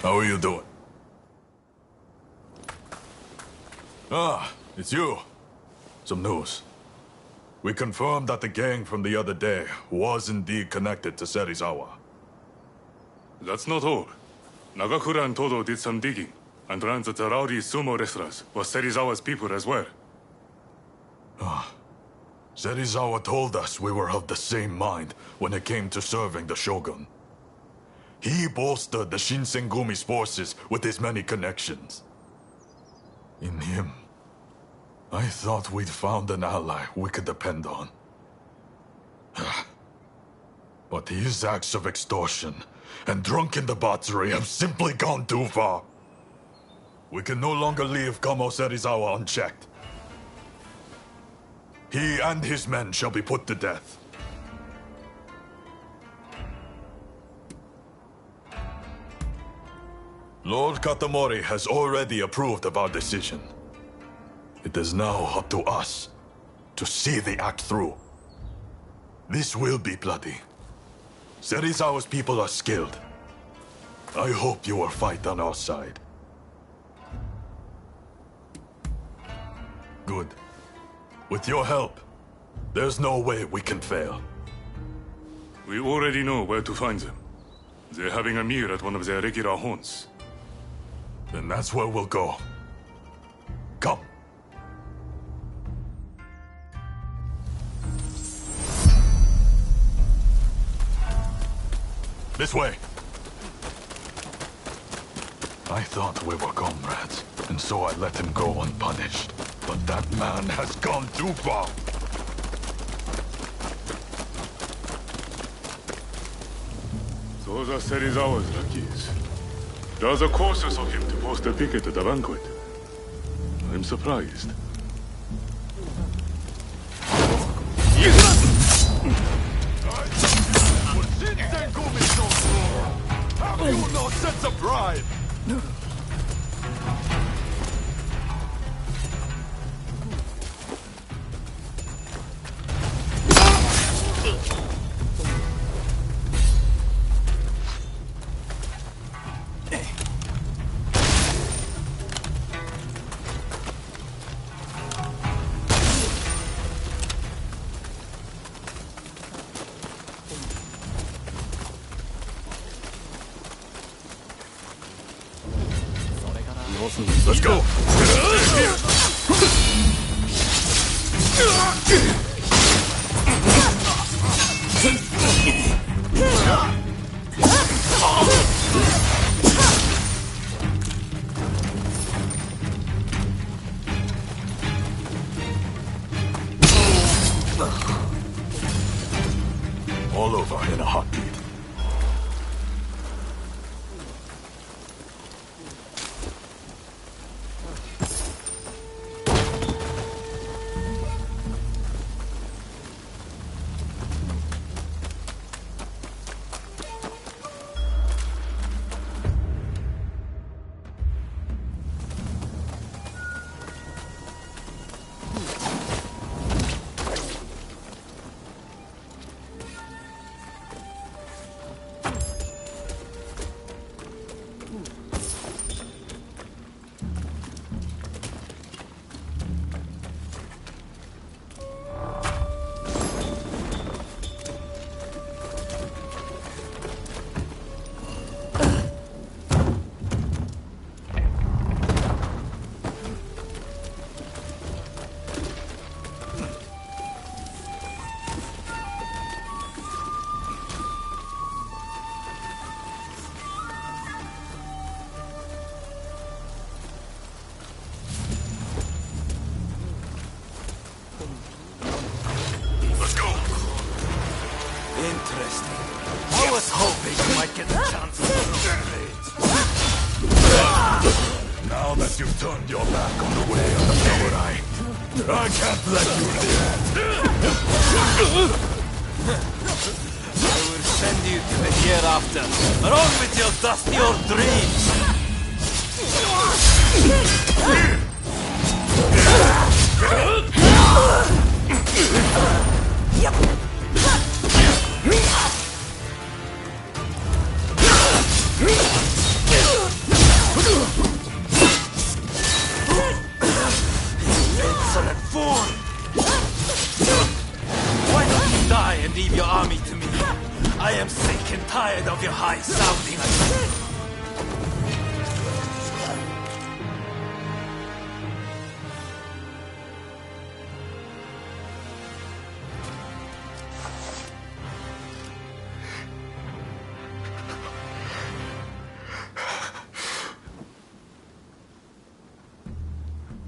How are you doing? Ah, it's you. Some news. We confirmed that the gang from the other day was indeed connected to Serizawa. That's not all. Nagakura and Todo did some digging, and learned that the rowdy sumo wrestlers were Serizawa's people as well. Serizawa told us we were of the same mind when it came to serving the Shogun. He bolstered the Shinsengumi's forces with his many connections. In him, I thought we'd found an ally we could depend on. But his acts of extortion and drunken debauchery have simply gone too far. We can no longer leave Kamo Serizawa unchecked. He and his men shall be put to death. Lord Katamori has already approved of our decision. It is now up to us to see the act through. This will be bloody. Serizawa's people are skilled. I hope you will fight on our side. Good. With your help, there's no way we can fail. We already know where to find them. They're having a meal at one of their regular haunts. Then that's where we'll go. Come. This way. I thought we were comrades, and so I let him go unpunished. But that man has gone too far. Those are Serizawa's lackeys. There's a courses of him to post a picket at the banquet. I'm surprised. How do you no sense of pride? Let's go! All over in a heartbeat. Interesting. I was hoping you might get a chance to celebrate. Now that you've turned your back on the way of the samurai, I can't let you live. I will send you to the hereafter, along with your dusty old dreams. Yep. I am sick and tired of your high-sounding accent.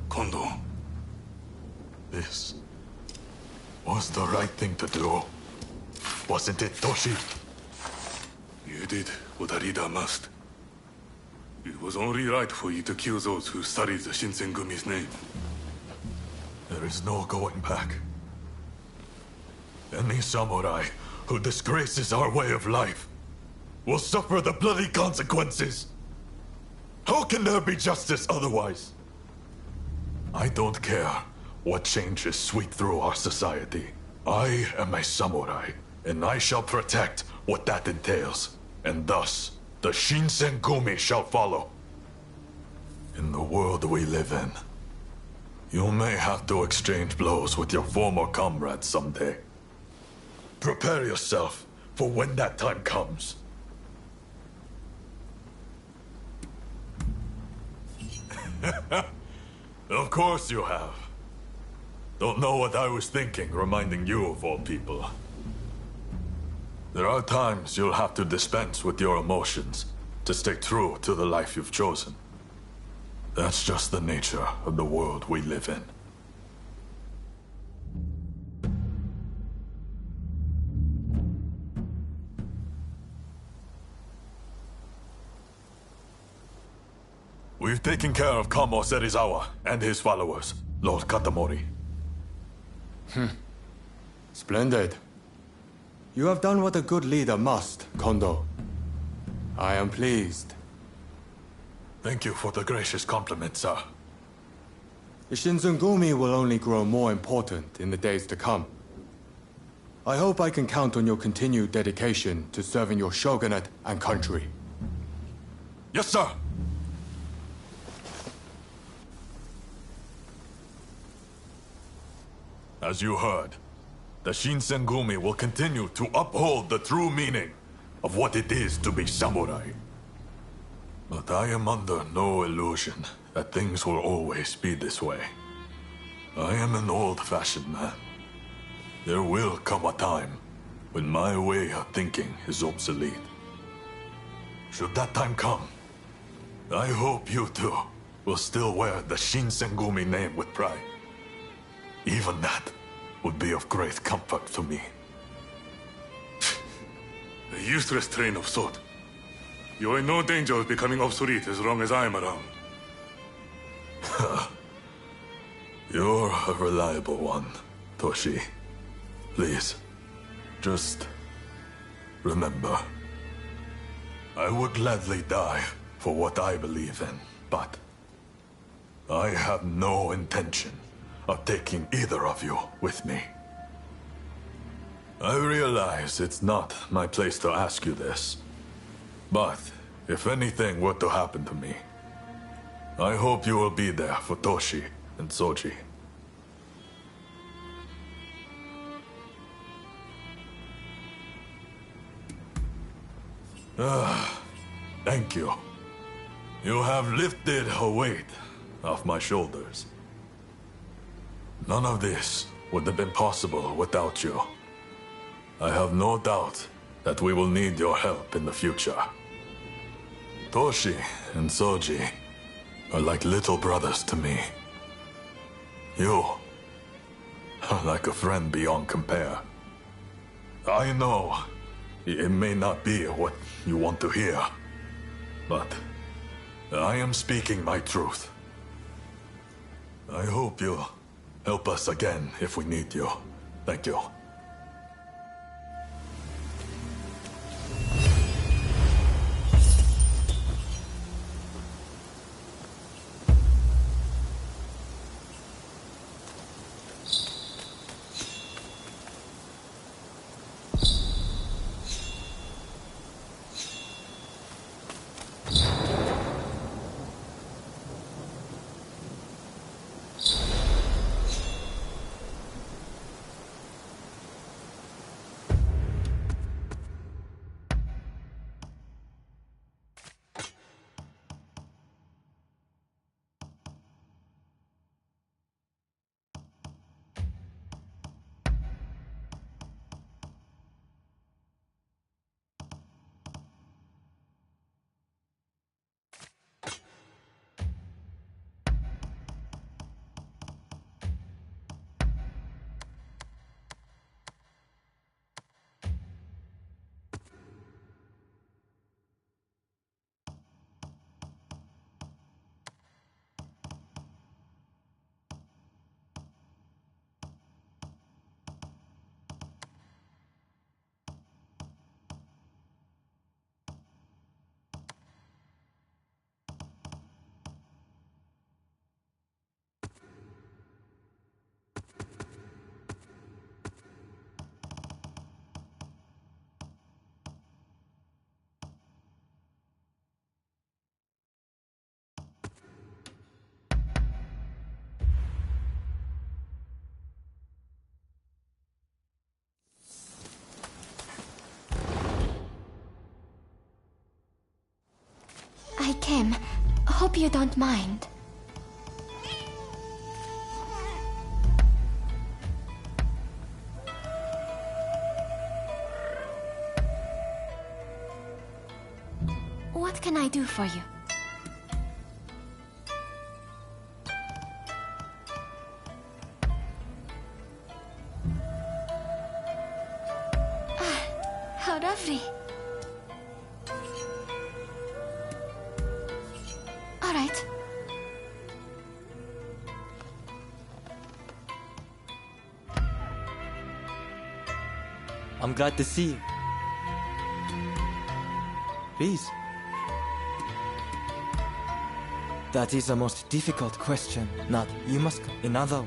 Kondo, This was the right thing to do. Wasn't it, Toshi? you did what a leader must. It was only right for you to kill those who studied the Shinsengumi's name. There is no going back. Any samurai who disgraces our way of life will suffer the bloody consequences. How can there be justice otherwise? I don't care what changes sweep through our society. I am a samurai, and I shall protect what that entails. And thus, the Shinsengumi shall follow. In the world we live in, you may have to exchange blows with your former comrades someday. Prepare yourself for when that time comes. Of course you have. Don't know what I was thinking, reminding you of all people. There are times you'll have to dispense with your emotions to stay true to the life you've chosen. That's just the nature of the world we live in. We've taken care of Kamo Serizawa and his followers, Lord Katamori. Splendid. You have done what a good leader must, Kondo. I am pleased. Thank you for the gracious compliment, sir. The Shinzengumi will only grow more important in the days to come. I hope I can count on your continued dedication to serving your shogunate and country. Yes, sir! As you heard, the Shinsengumi will continue to uphold the true meaning of what it is to be samurai. But I am under no illusion that things will always be this way. I am an old-fashioned man. There will come a time when my way of thinking is obsolete. Should that time come, I hope you too will still wear the Shinsengumi name with pride. Even that would be of great comfort to me. A useless train of thought. You're in no danger of becoming obsolete as long as I'm around. You're a reliable one, Toshi. Please, just remember. I would gladly die for what I believe in, but I have no intention of taking either of you with me. I realize it's not my place to ask you this, but if anything were to happen to me, I hope you will be there for Toshi and Soji. Thank you. You have lifted a weight off my shoulders. None of this would have been possible without you. I have no doubt that we will need your help in the future. Toshi and Soji are like little brothers to me. You are like a friend beyond compare. I know it may not be what you want to hear, but I am speaking my truth. I hope you'll help us again if we need you. Thank you. Kim, hope you don't mind. What can I do for you? Ah, how lovely. All right. I'm glad to see you. Please. That is a most difficult question. Not, you must go. Another.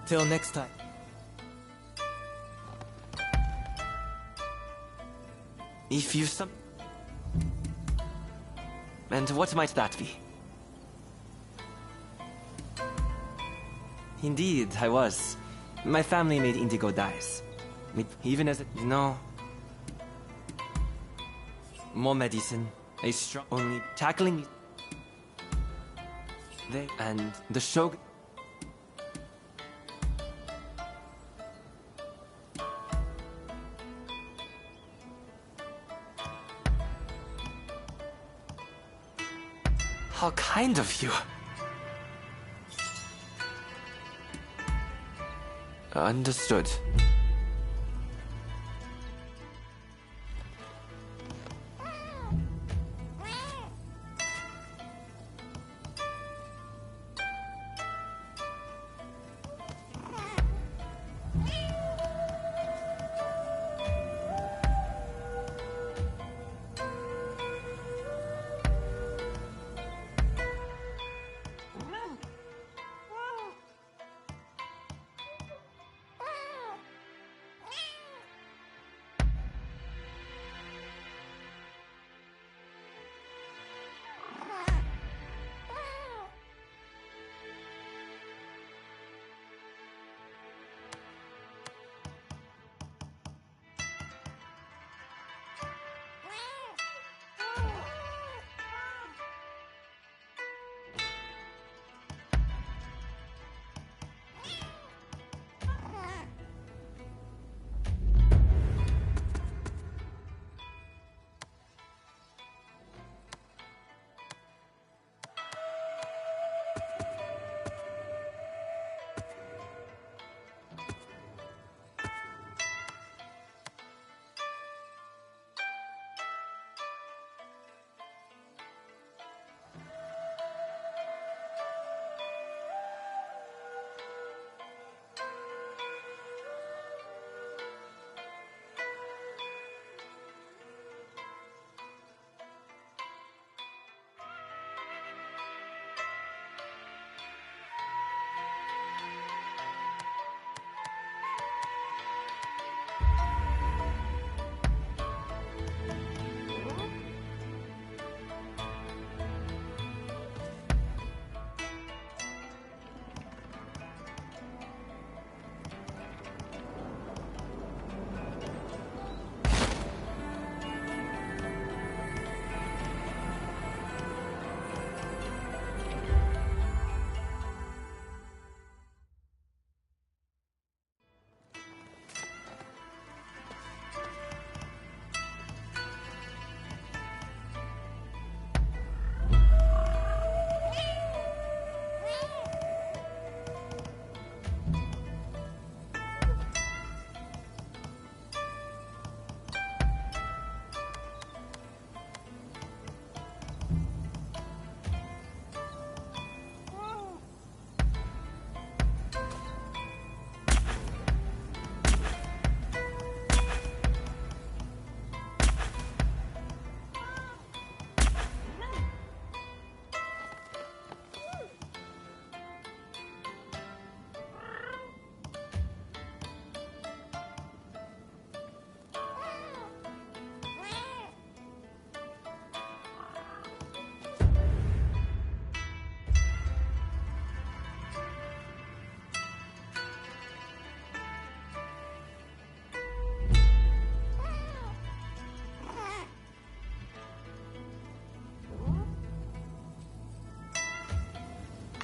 Till next time. If you some... And what might that be? Indeed, I was. My family made indigo dyes. Even as no. More medicine. A strong... Only tackling... They... And the shogun... How kind of you. Understood.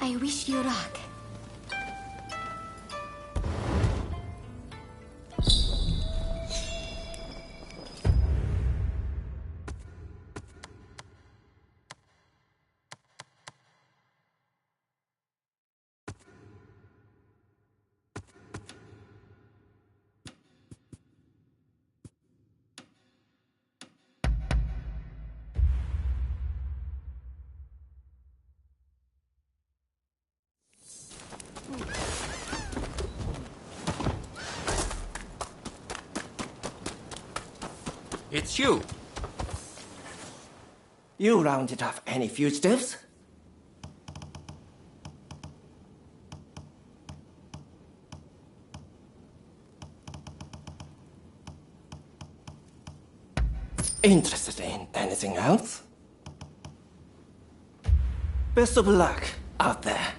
I wish you luck. It's you. You rounded up any fugitives? Interested in anything else? Best of luck out there.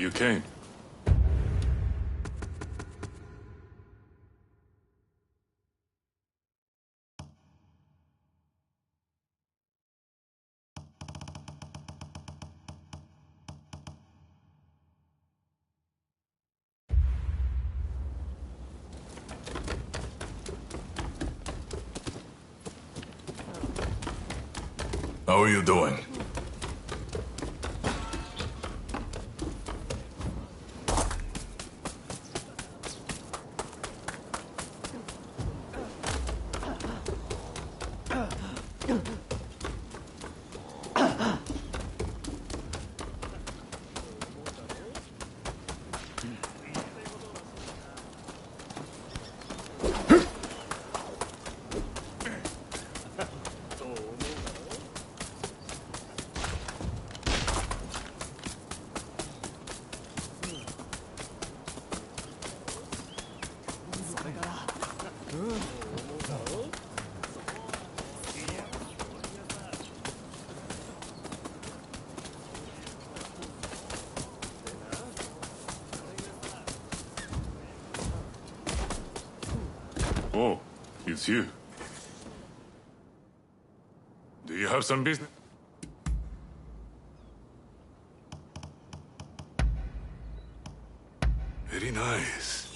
you came. How are you doing? Oh, it's you. Do you have some business? Very nice.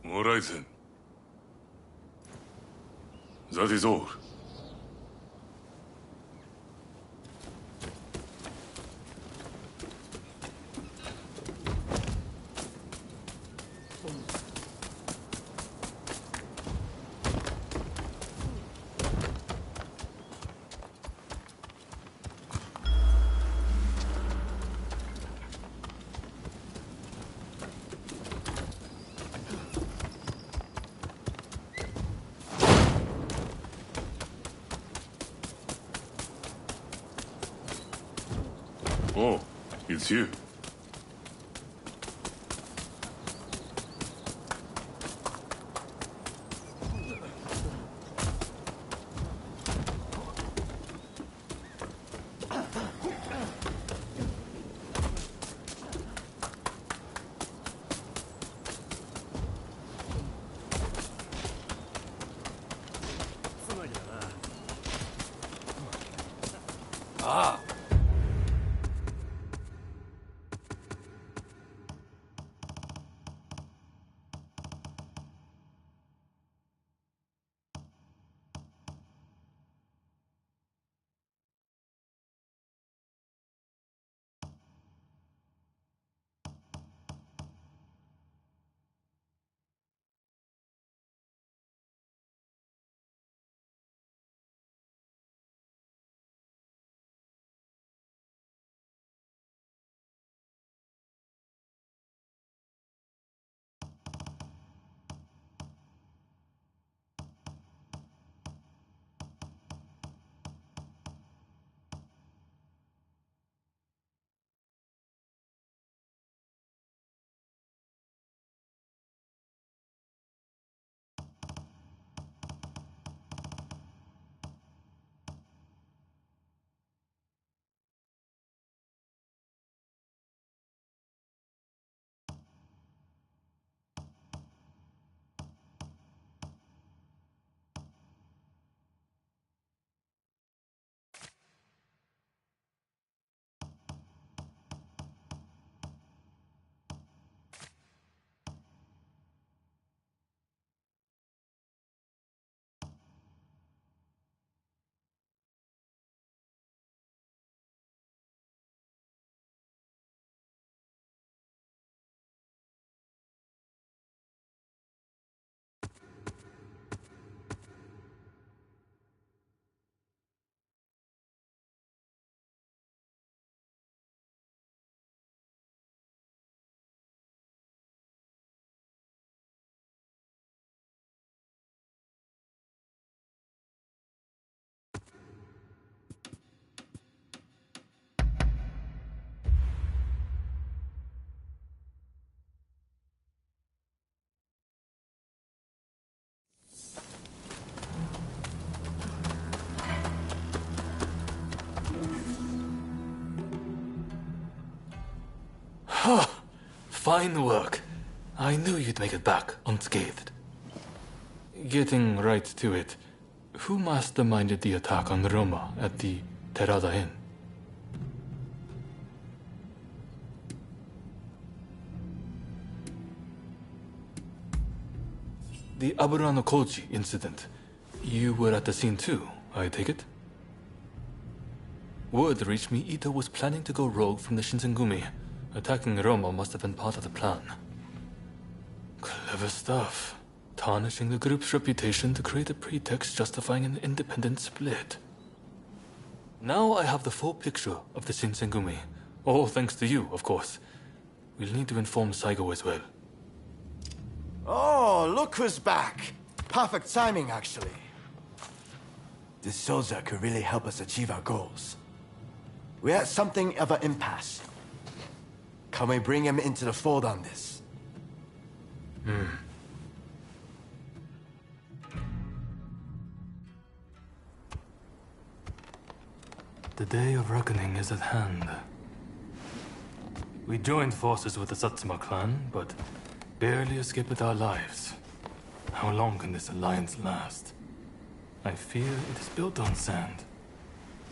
All right then. That is all. Oh, it's you. Fine work. I knew you'd make it back unscathed. Getting right to it, who masterminded the attack on Roma at the Terada Inn? The Aburano Koji incident. You were at the scene too, I take it? Word reached me Ito was planning to go rogue from the Shinsengumi. Attacking Roma must have been part of the plan. Clever stuff. Tarnishing the group's reputation to create a pretext justifying an independent split. Now I have the full picture of the Shinsengumi. All thanks to you, of course. We'll need to inform Saigo as well. Oh, look who's back. Perfect timing, actually. This soldier could really help us achieve our goals. We're at something of an impasse. Can we bring him into the fold on this? The day of reckoning is at hand. We joined forces with the Satsuma clan, but barely escaped with our lives. How long can this alliance last? I fear it is built on sand.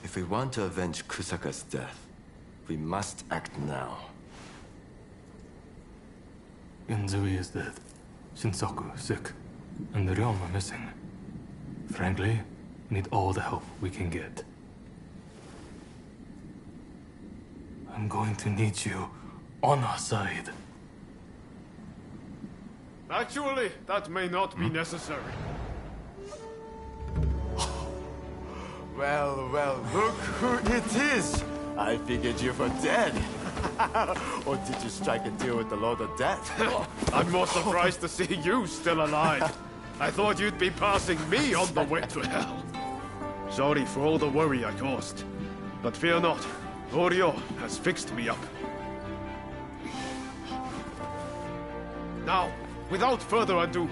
If we want to avenge Kusaka's death, we must act now. Genzui is dead, Shinsaku sick, and the Ryoma missing. Frankly, we need all the help we can get. I'm going to need you on our side. Actually, that may not be necessary. Well, well, look who it is! I figured you were dead. Or did you strike a deal with the Lord of Death? I'm more surprised to see you still alive. I thought you'd be passing me on the way to hell. Sorry for all the worry I caused. But fear not, Oryo has fixed me up. Now, without further ado,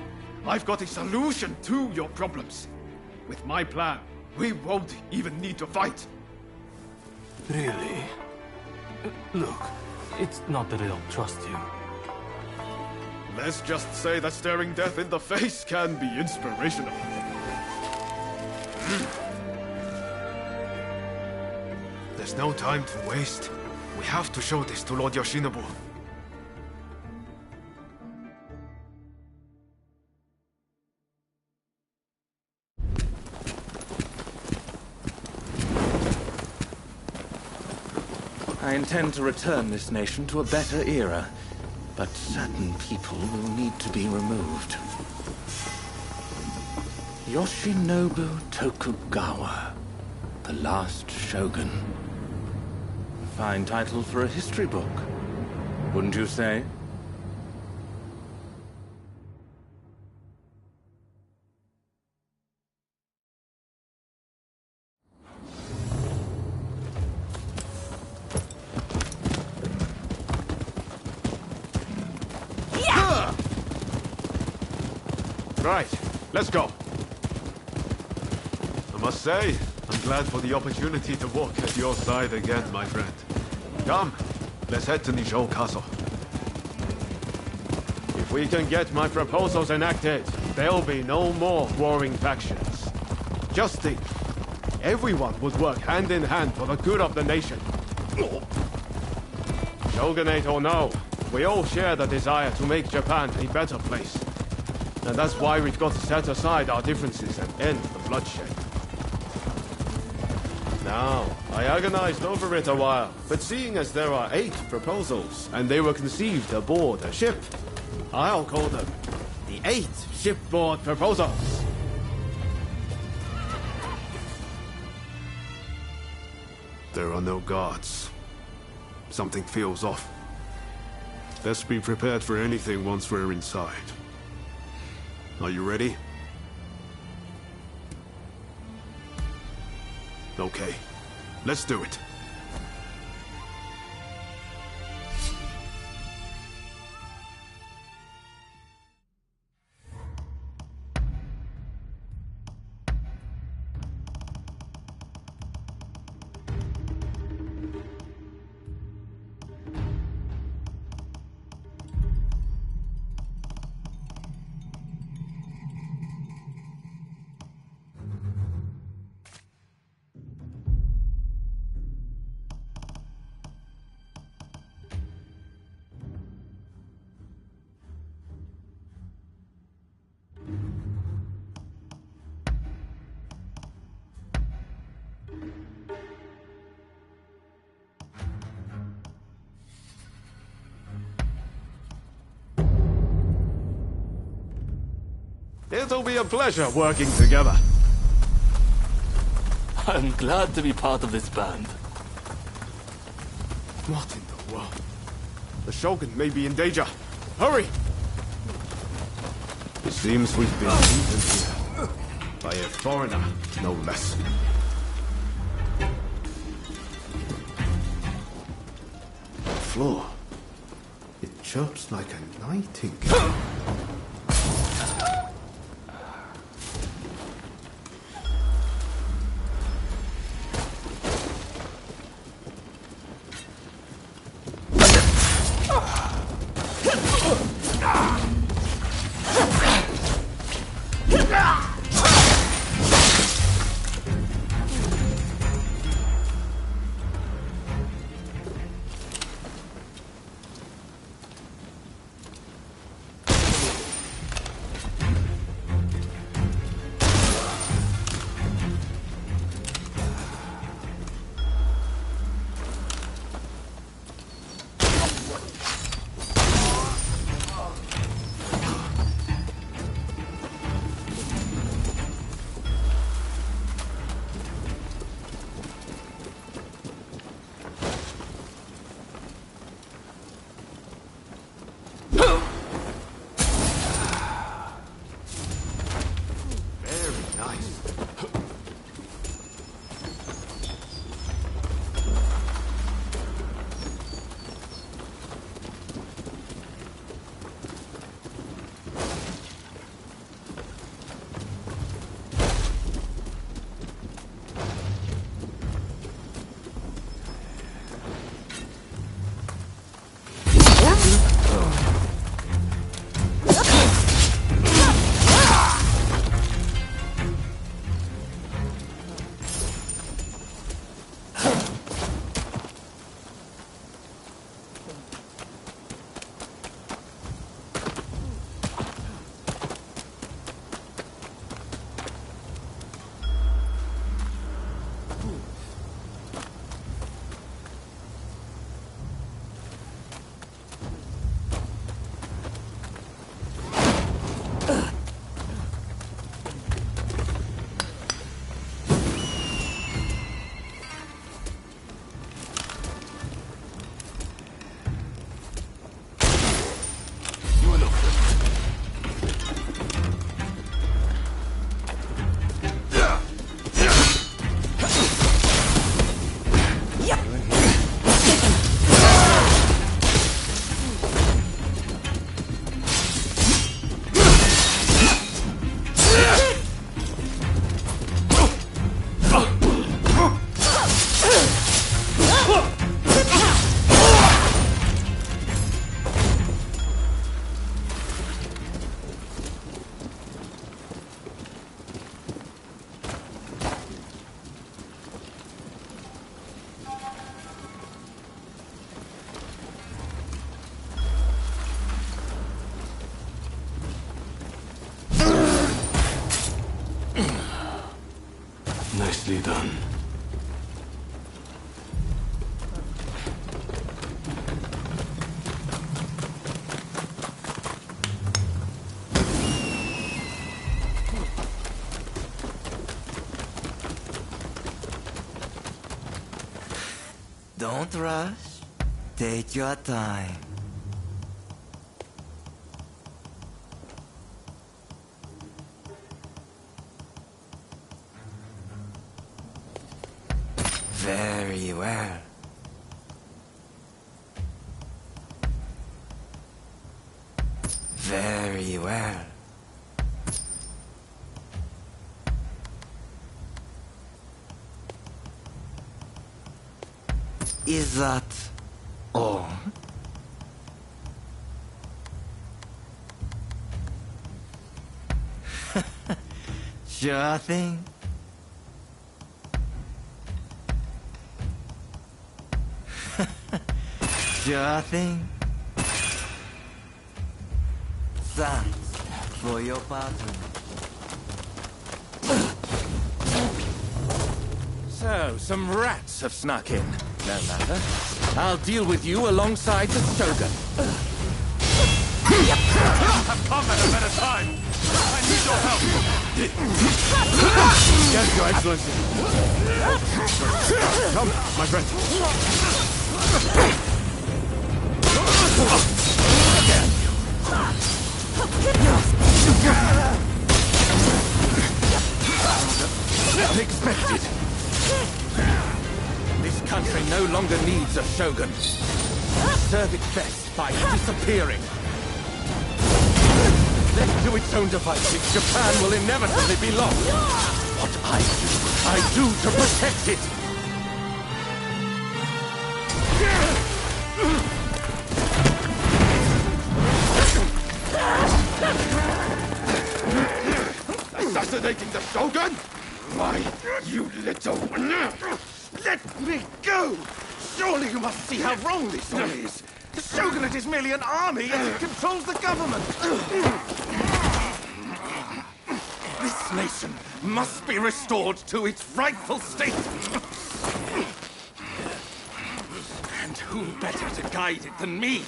I've got a solution to your problems. With my plan, we won't even need to fight. Really? Look, it's not that I don't trust you. Let's just say that staring death in the face can be inspirational. There's no time to waste. We have to show this to Lord Yoshinobu. I intend to return this nation to a better era, but certain people will need to be removed. Yoshinobu Tokugawa, the last shogun. Fine title for a history book, wouldn't you say? Right, let's go. I must say, I'm glad for the opportunity to walk at your side again, my friend. Come, let's head to Nijou Castle. If we can get my proposals enacted, there'll be no more warring factions. Just think, everyone would work hand in hand for the good of the nation. Shogunate or no, we all share the desire to make Japan a better place. And that's why we've got to set aside our differences and end the bloodshed. Now, I agonized over it a while, but seeing as there are 8 proposals, and they were conceived aboard a ship, I'll call them the 8 shipboard proposals. There are no guards. Something feels off. Let's be prepared for anything once we're inside. Are you ready? Okay, let's do it. It'll be a pleasure working together. I'm glad to be part of this band. What in the world? The Shogun may be in danger. Hurry! It seems we've been beaten here. By a foreigner, no less. The floor. It chirps like a nightingale. Nicely done. Don't rush. Take your time. Very well. Very well. Is that all? Sure thing. Sure thing. Thanks for your partner. So, some rats have snuck in. No matter. I'll deal with you alongside the Shogun. I've come at a better time. I need your help! Yes, Your Excellency. Come, my friend. Unexpected. This country no longer needs a shogun. Serve it best by disappearing. Left to its own devices, Japan will inevitably be lost. What I do to protect it. Assassinating the Shogun? Why, you little... Let me go! Surely you must see how wrong this all is. The Shogunate is merely an army, yet it controls the government. This nation must be restored to its rightful state. And who better to guide it than me?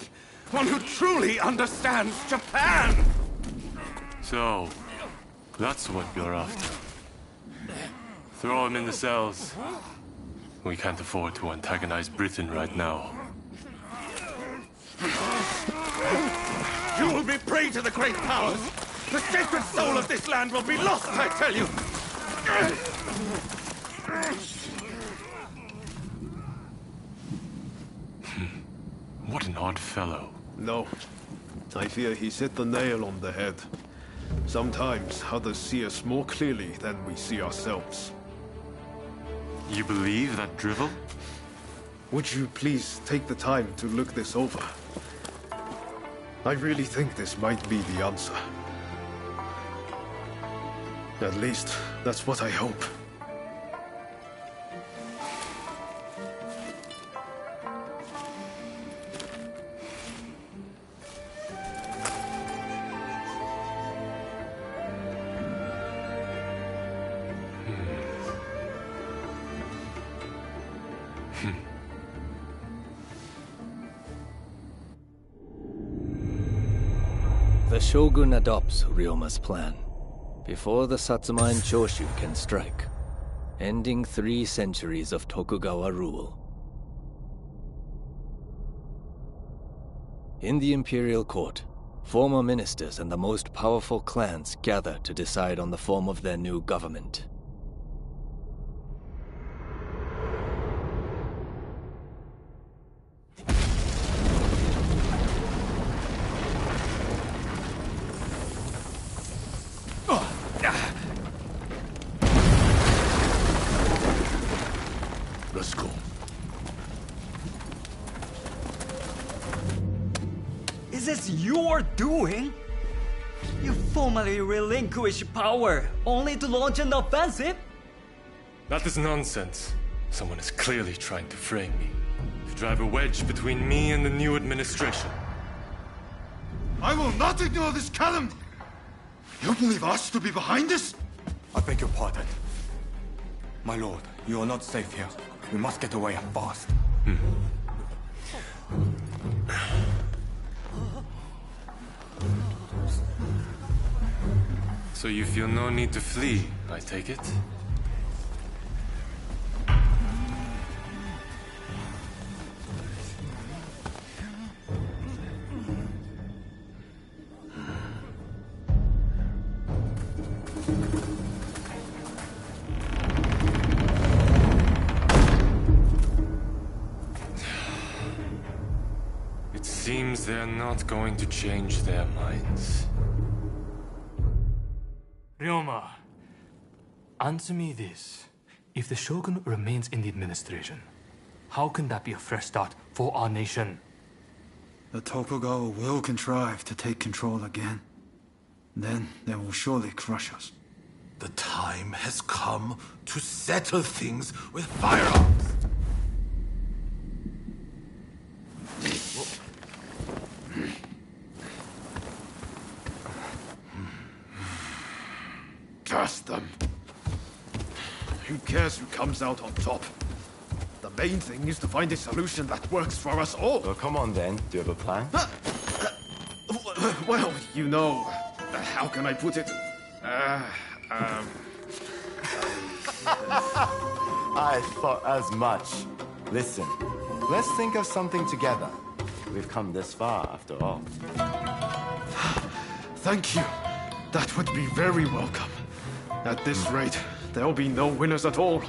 One who truly understands Japan! So, that's what you're after. Throw him in the cells. We can't afford to antagonize Britain right now. You will be prey to the great powers! The sacred soul of this land will be lost, I tell you! What an odd fellow. No. I fear he's hit the nail on the head. Sometimes others see us more clearly than we see ourselves. You believe that drivel? Would you please take the time to look this over? I really think this might be the answer. At least, that's what I hope. The Shogun adopts Ryoma's plan before the Satsuma and Choshu can strike, ending 3 centuries of Tokugawa rule. In the imperial court, former ministers and the most powerful clans gather to decide on the form of their new government. Let's go. Is this your doing? You formally relinquish power, only to launch an offensive? That is nonsense. Someone is clearly trying to frame me. To drive a wedge between me and the new administration. I will not ignore this calumny! You believe us to be behind this? I beg your pardon. My lord, you are not safe here. We must get away fast. So you feel no need to flee, I take it? It seems they're not going to change their minds. Ryoma, answer me this. If the Shogun remains in the administration, how can that be a fresh start for our nation? The Tokugawa will contrive to take control again. Then they will surely crush us. The time has come to settle things with firearms. Curse them. Who cares who comes out on top? The main thing is to find a solution that works for us all. Well, come on then. Do you have a plan? Well, you know, How can I put it? I thought as much. Listen, let's think of something together. We've come this far, after all. Thank you. That would be very welcome. At this rate, there'll be no winners at all.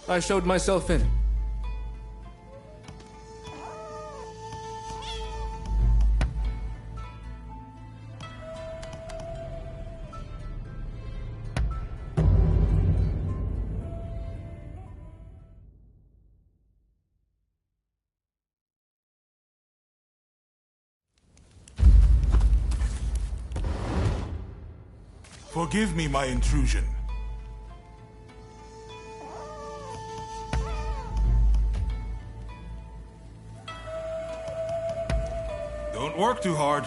I showed myself in. Forgive me my intrusion. Don't work too hard.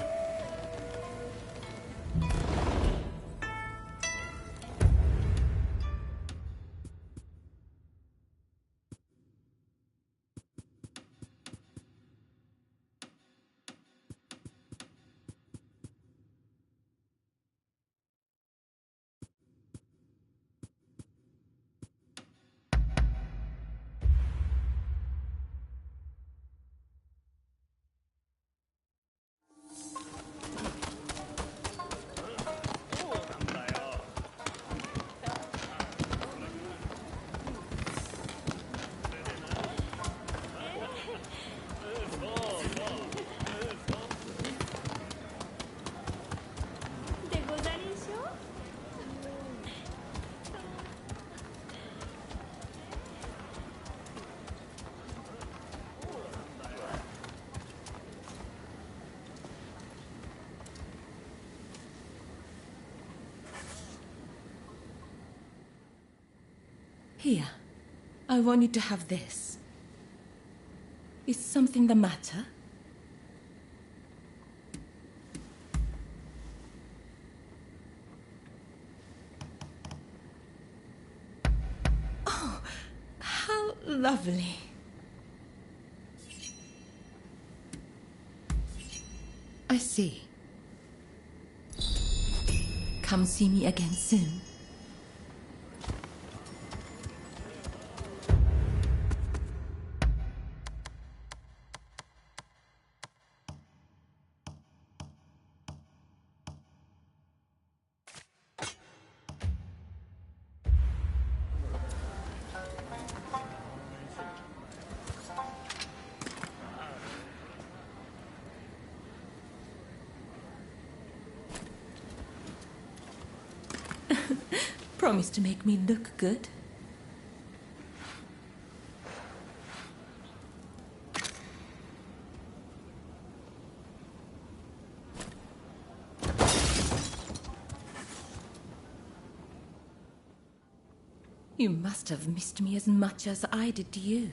Here, I want you to have this. Is something the matter? Oh, how lovely. I see. Come see me again soon. Promise to make me look good. You must have missed me as much as I did you.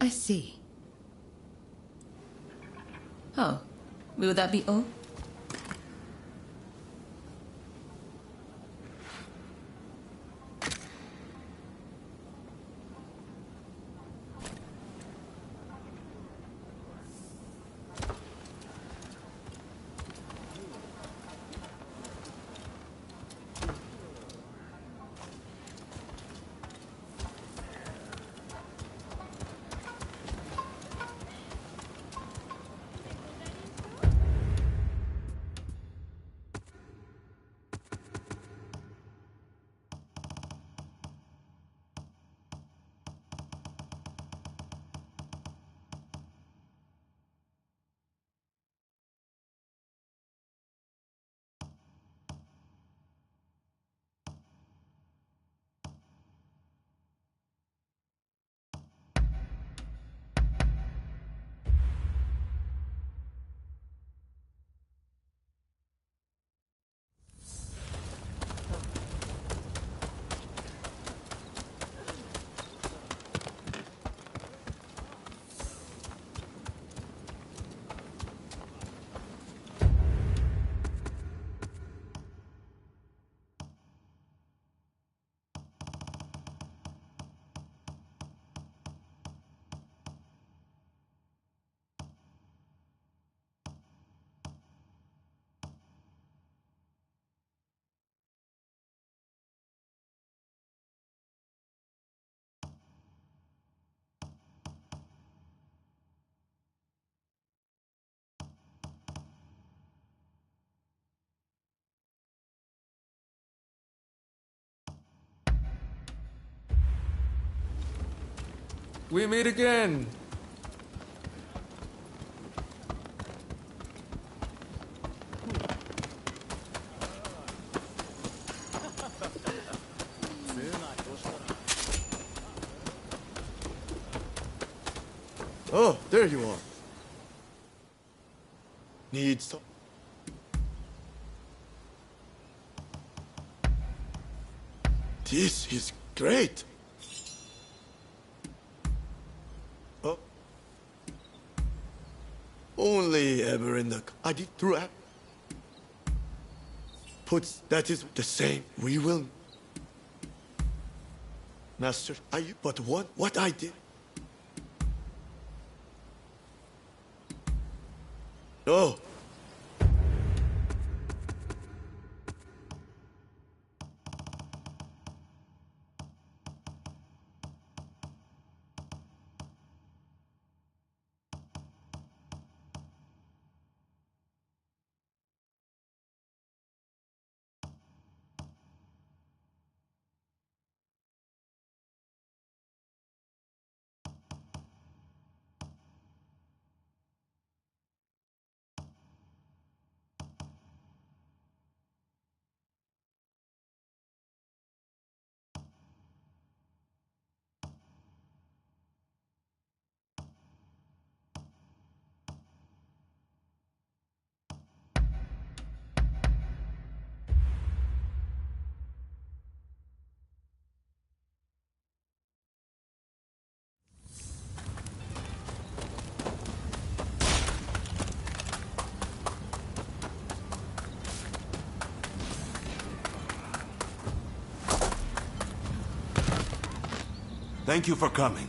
I see. Oh, will that be all? We meet again. Oh, there you are. Need some. This is great. Oh. Only ever in the. I did through app. Puts that is the same. We will. Master, are you but what I did? No. Thank you for coming.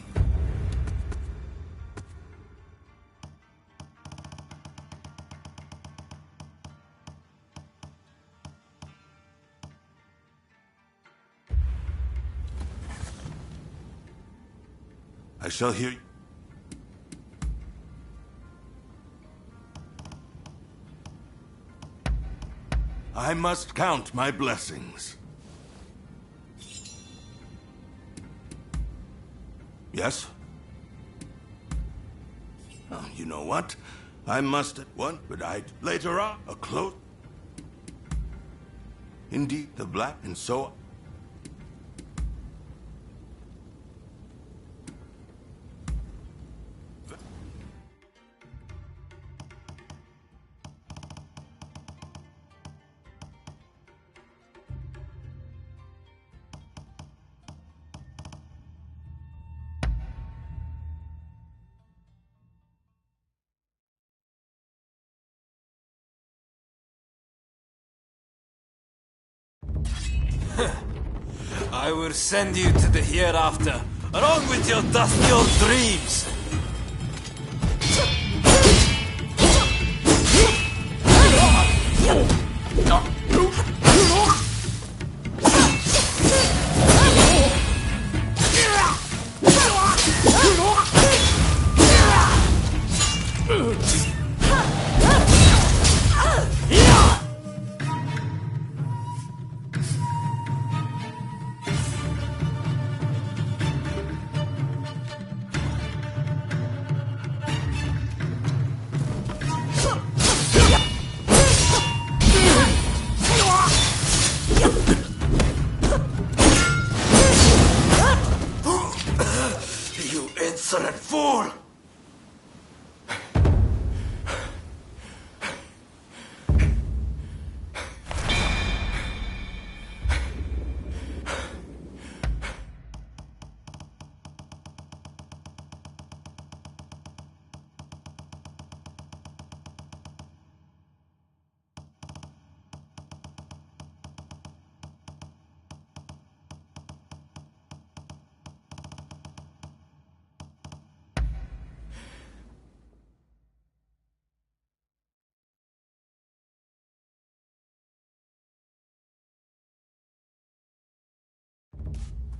I shall hear you. I must count my blessings. Yes? Oh, you know what? I must at one, but later on, a close. Indeed, the black, and so on. I will send you to the hereafter, along with your dusty old dreams. You insolent fool!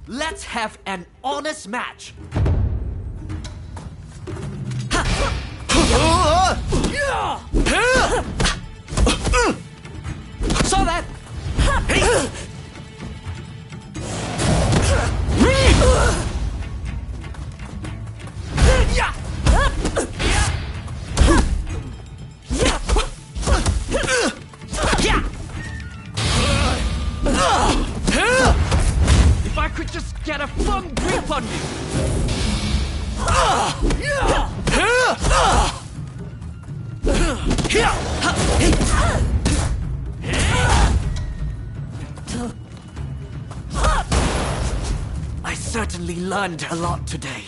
Let's have an honest match. Saw that. If I could just get a firm grip on you. I certainly learned a lot today.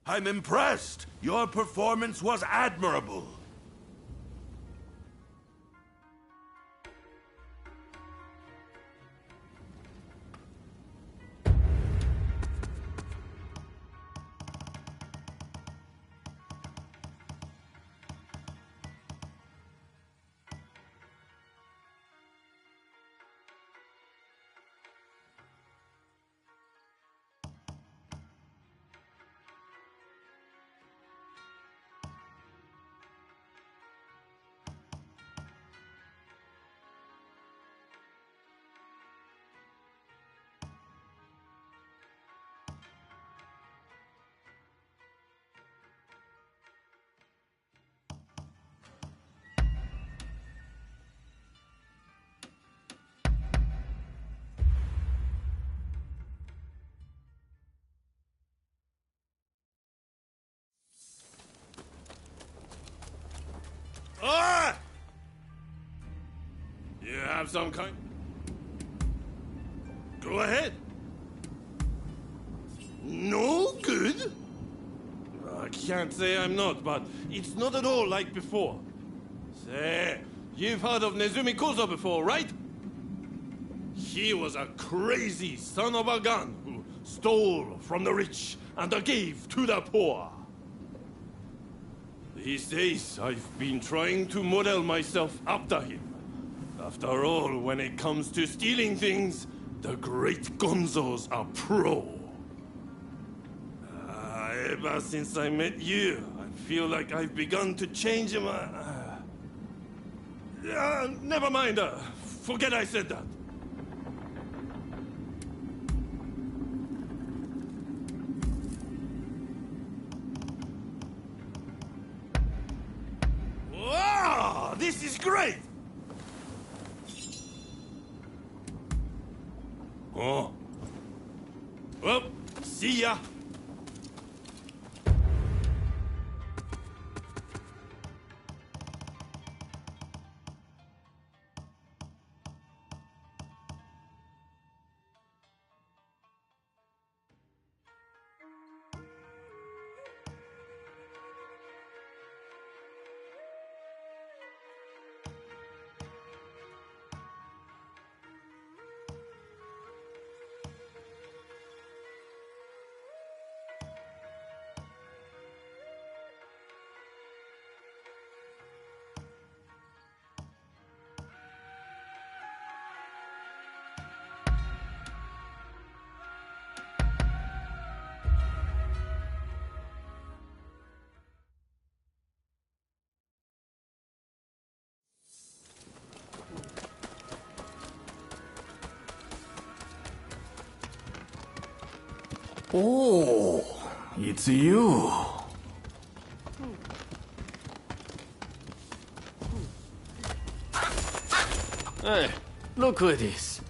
I'm impressed. Your performance was admirable. Ah! You have some kind? Go ahead. No good? I can't say I'm not, but it's not at all like before. Say, you've heard of Nezumi Kozo before, right? He was a crazy son of a gun who stole from the rich and gave to the poor. These days, I've been trying to model myself after him. After all, when it comes to stealing things, the great Gonzos are pro. Ever since I met you, I feel like I've begun to change my... never mind. Forget I said that. Wow! This is great! Oh. Well, see ya. Oh, it's you. Hey, look who it is.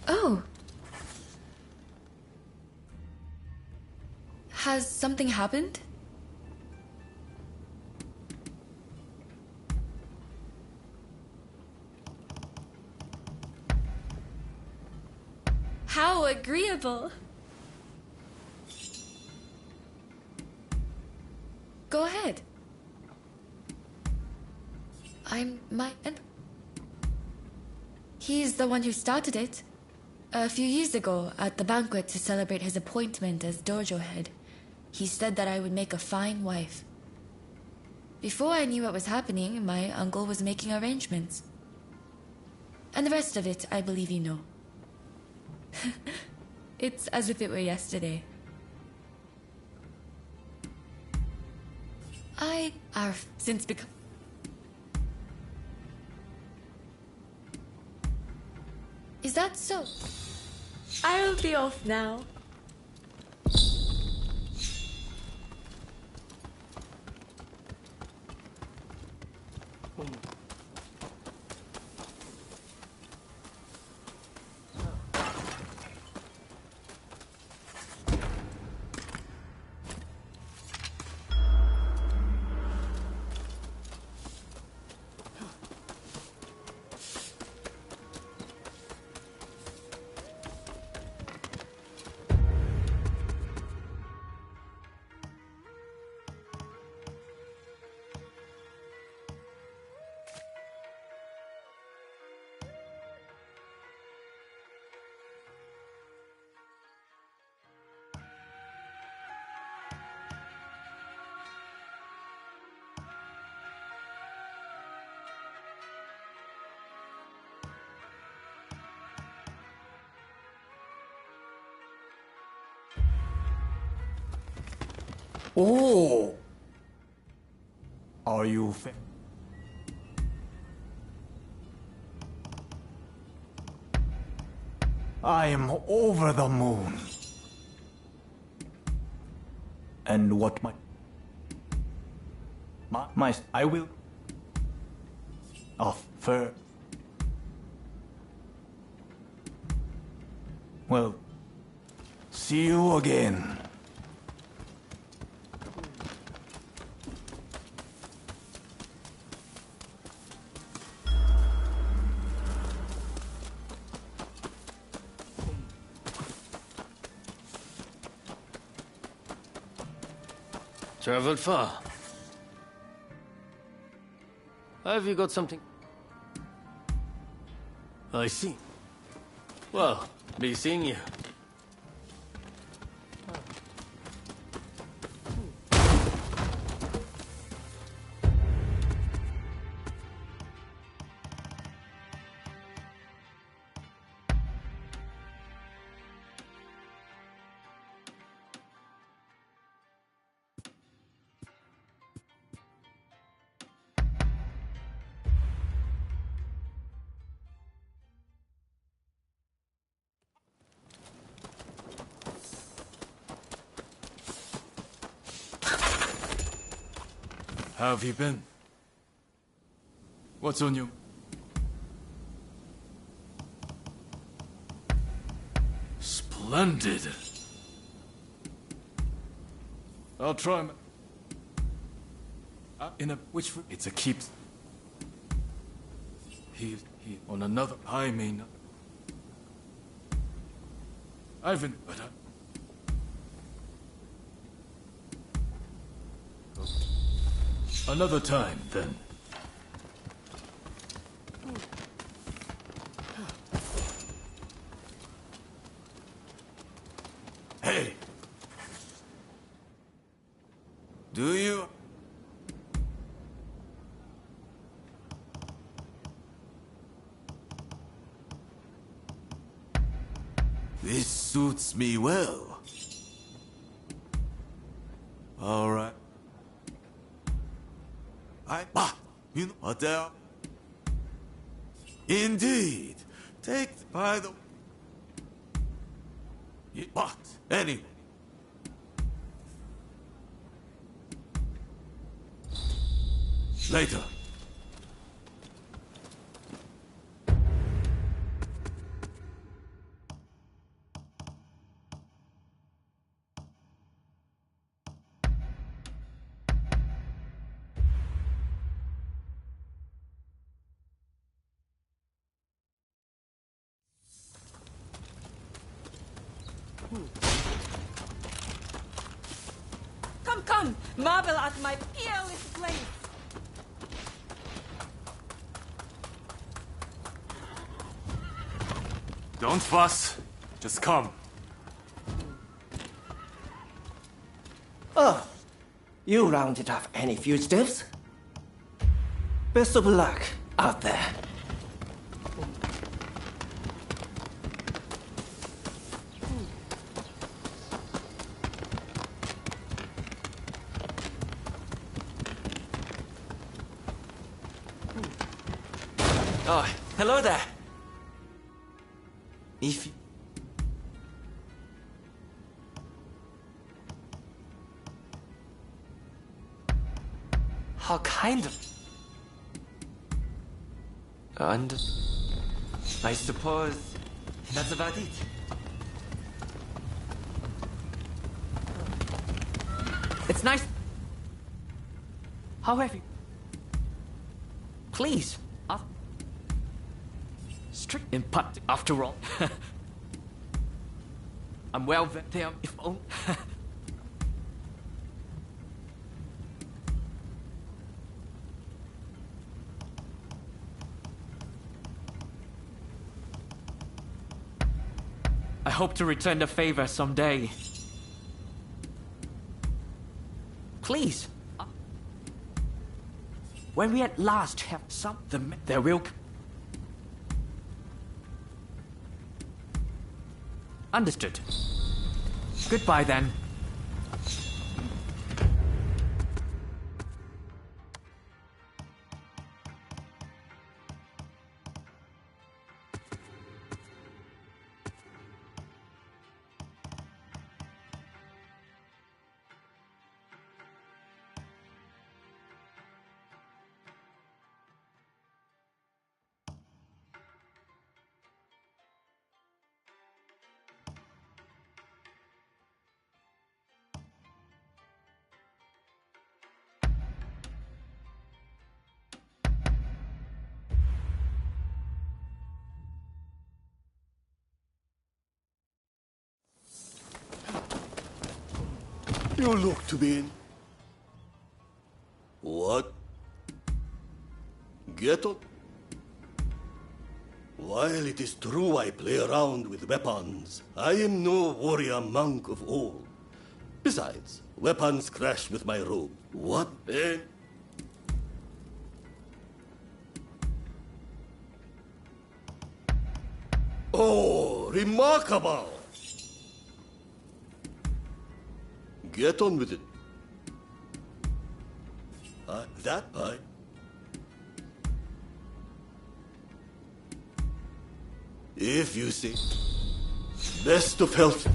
Oh. Has something happened? How agreeable. Go ahead. He's the one who started it. A few years ago, at the banquet to celebrate his appointment as dojo head, he said that I would make a fine wife. Before I knew what was happening, my uncle was making arrangements. And the rest of it, I believe you know. It's as if it were yesterday. I've since become... Is that so? I'll be off now. Oh! Are you I am over the moon. And what I will offer. Well, see you again. Traveled far. Have you got something? I see. Well, be seeing you. How have you been? What's on you? Splendid. I'll try. It's a keep. He on another. I mean. Ivan, but another time, then. Hey! Do you? This suits me well. All right. You know what there? Indeed. Take by the... But, anyway. Later. Come, come! Marvel at my peerless blade! Don't fuss. Just come. Oh, you rounded up any fugitives? Best of luck out there. Oh, hello there. If... How kind of... And... I suppose... that's about it. It's nice. However... Please. Strict impact, after all. I'm well there if only... I hope to return the favor someday. Please. When we at last have some, there will... Understood. Goodbye then. You look to be in... What? Ghetto? While it is true I play around with weapons, I am no warrior monk of old. Besides, weapons crash with my robe. What? Oh, remarkable! Get on with it. That I... If you say... Best of health.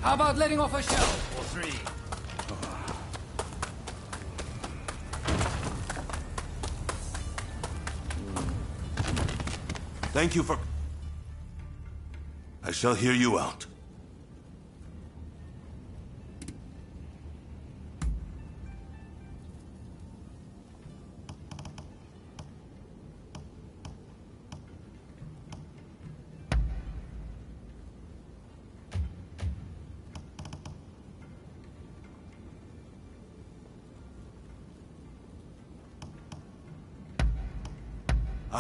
How about letting off a shell or three? Thank you for... I shall hear you out.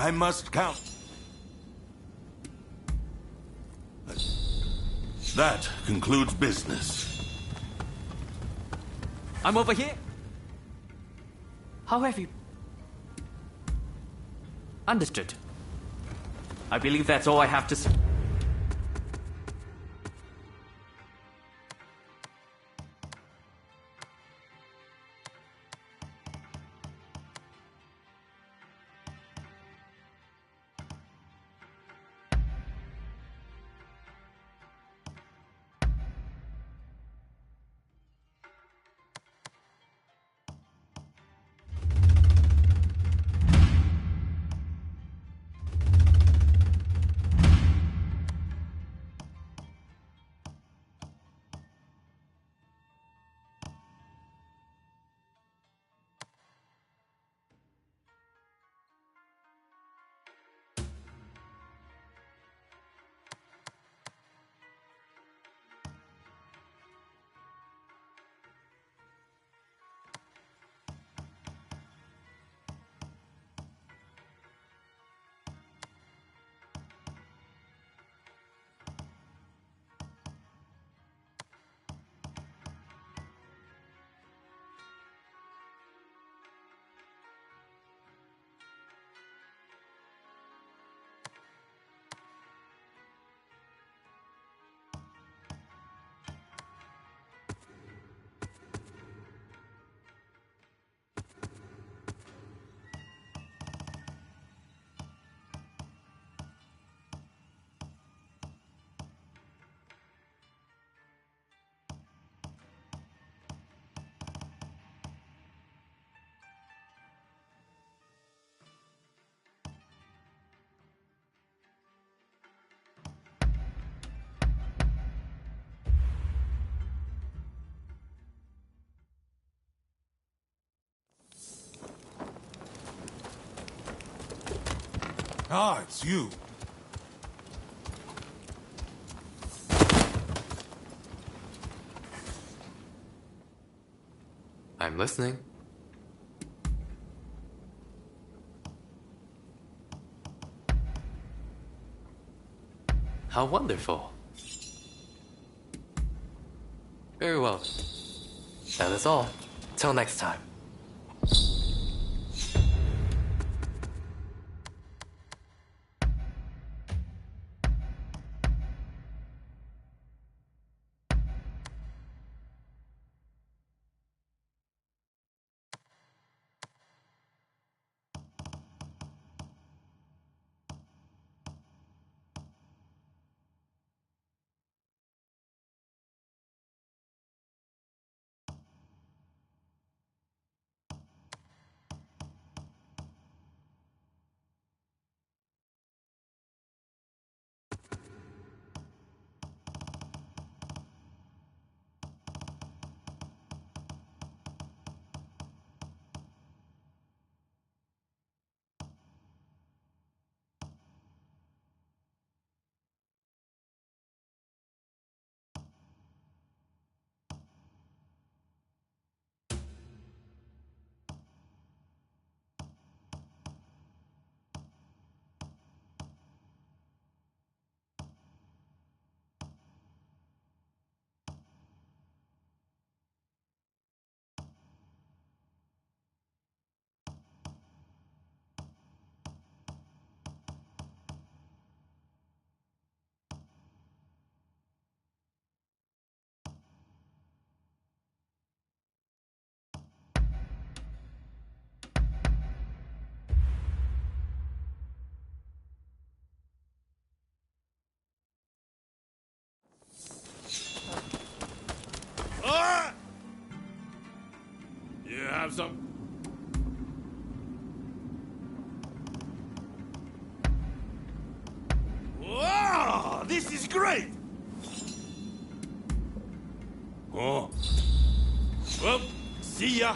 I must count. That concludes business. I'm over here. How have you... Understood. I believe that's all I have to say. Ah, it's you. I'm listening. How wonderful. Very well. That is all. Till next time. have some? Wow, this is great! Oh. Well, see ya.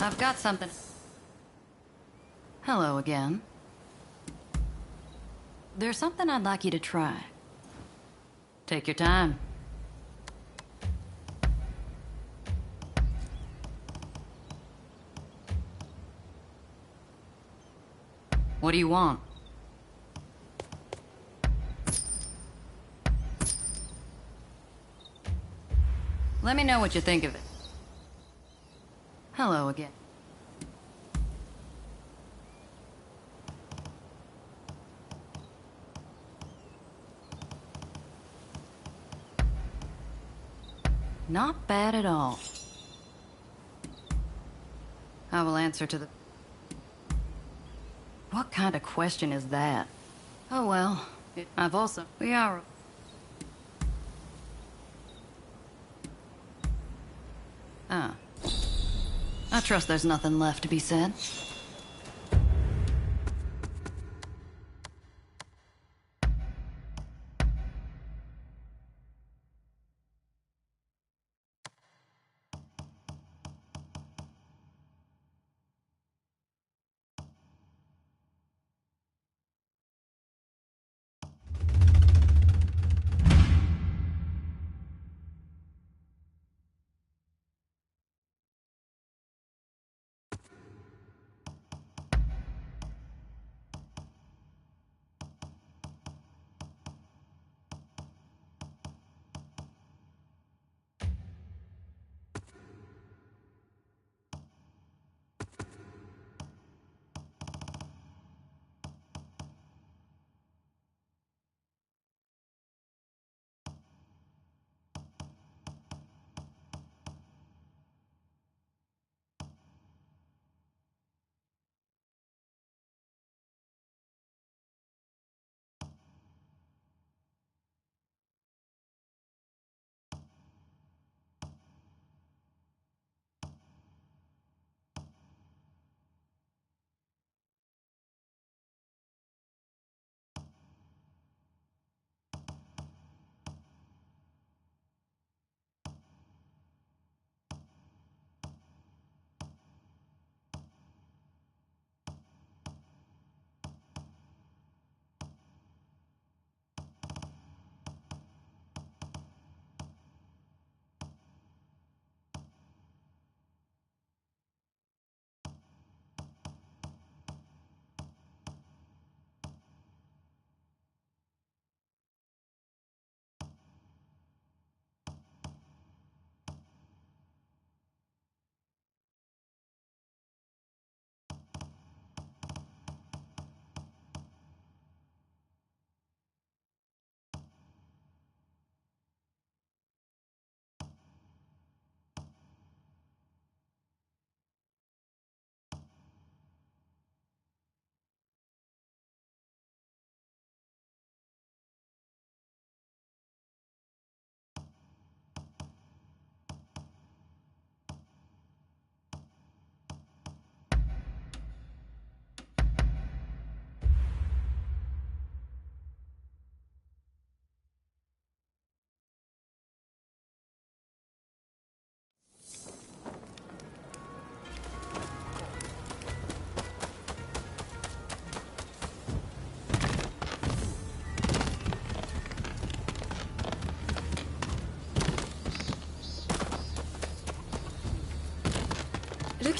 I've got something. Hello again. There's something I'd like you to try. Take your time. What do you want? Let me know what you think of it. Hello again. Not bad at all. I will answer to the... What kind of question is that? Oh well, I've also... We are... Ah. I trust there's nothing left to be said.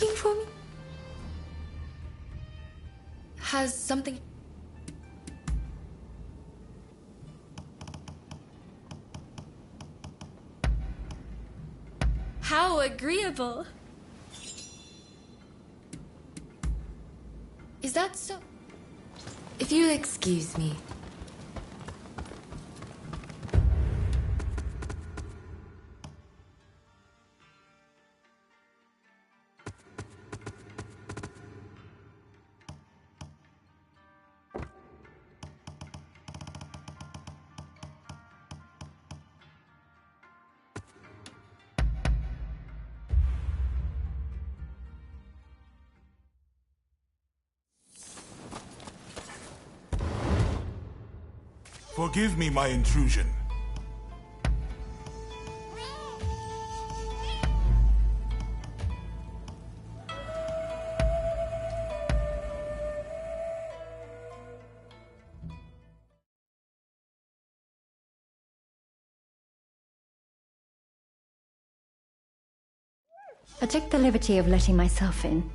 looking for me? Has something... How agreeable. Is that so? If you'll excuse me. Forgive me my intrusion. I took the liberty of letting myself in.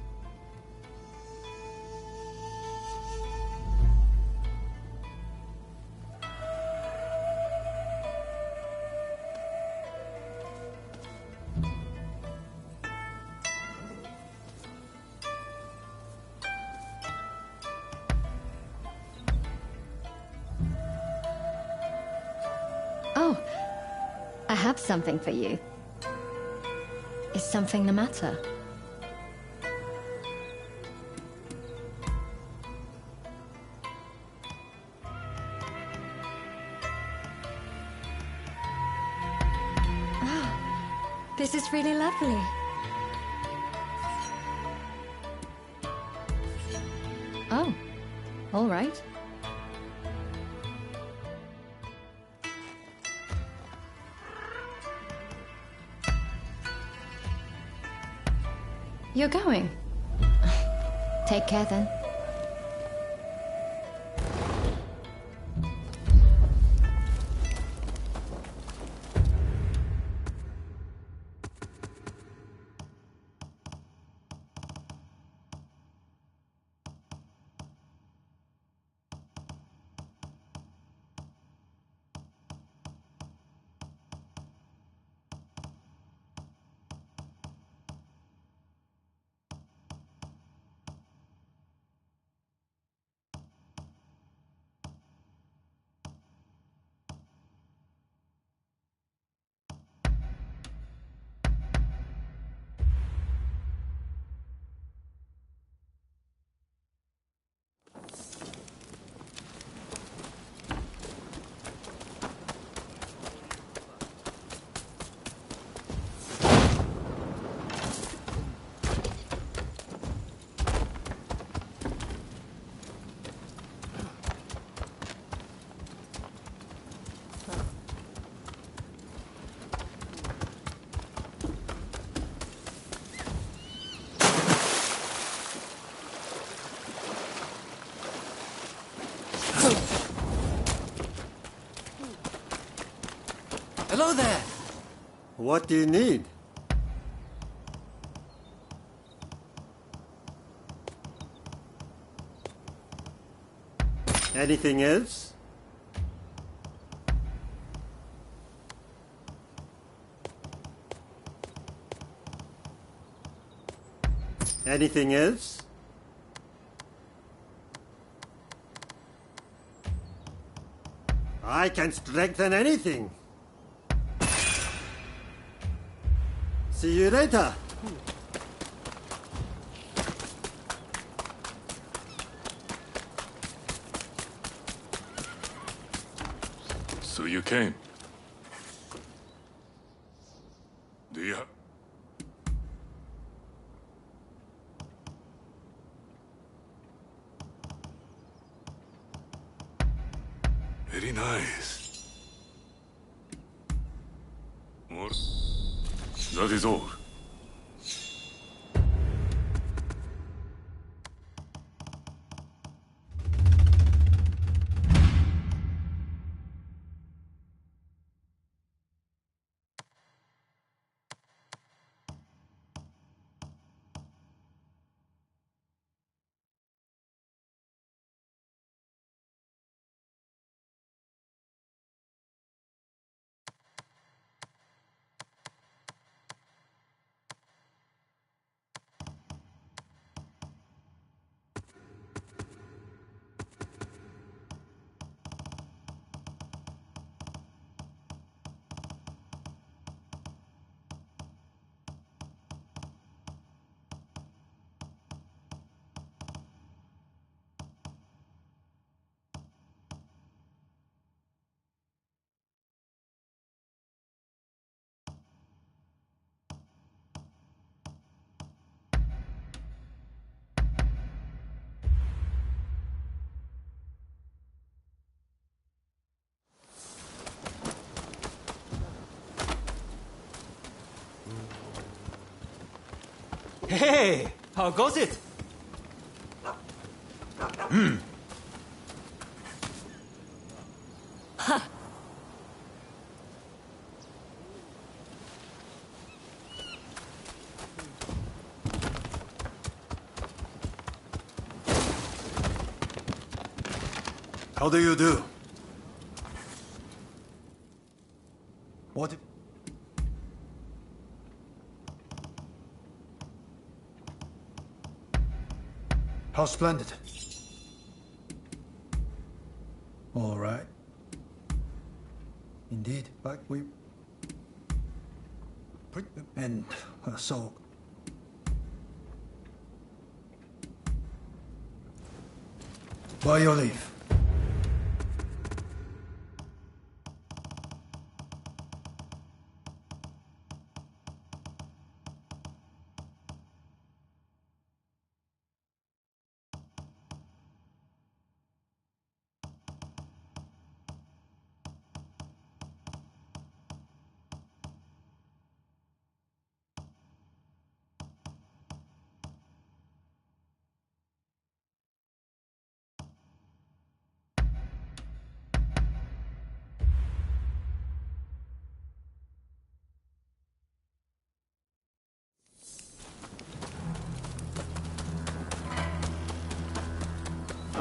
Oh, I have something for you. Is something the matter? Oh, this is really lovely. Oh, all right. You're going? Take care then. Hello there! What do you need? Anything else? Anything else? I can strengthen anything. See you later. So you came. Do you... Very nice. More? That is all. Hey, how goes it? How do you do? What? How splendid. All right. Indeed, but we... And so... By your leave.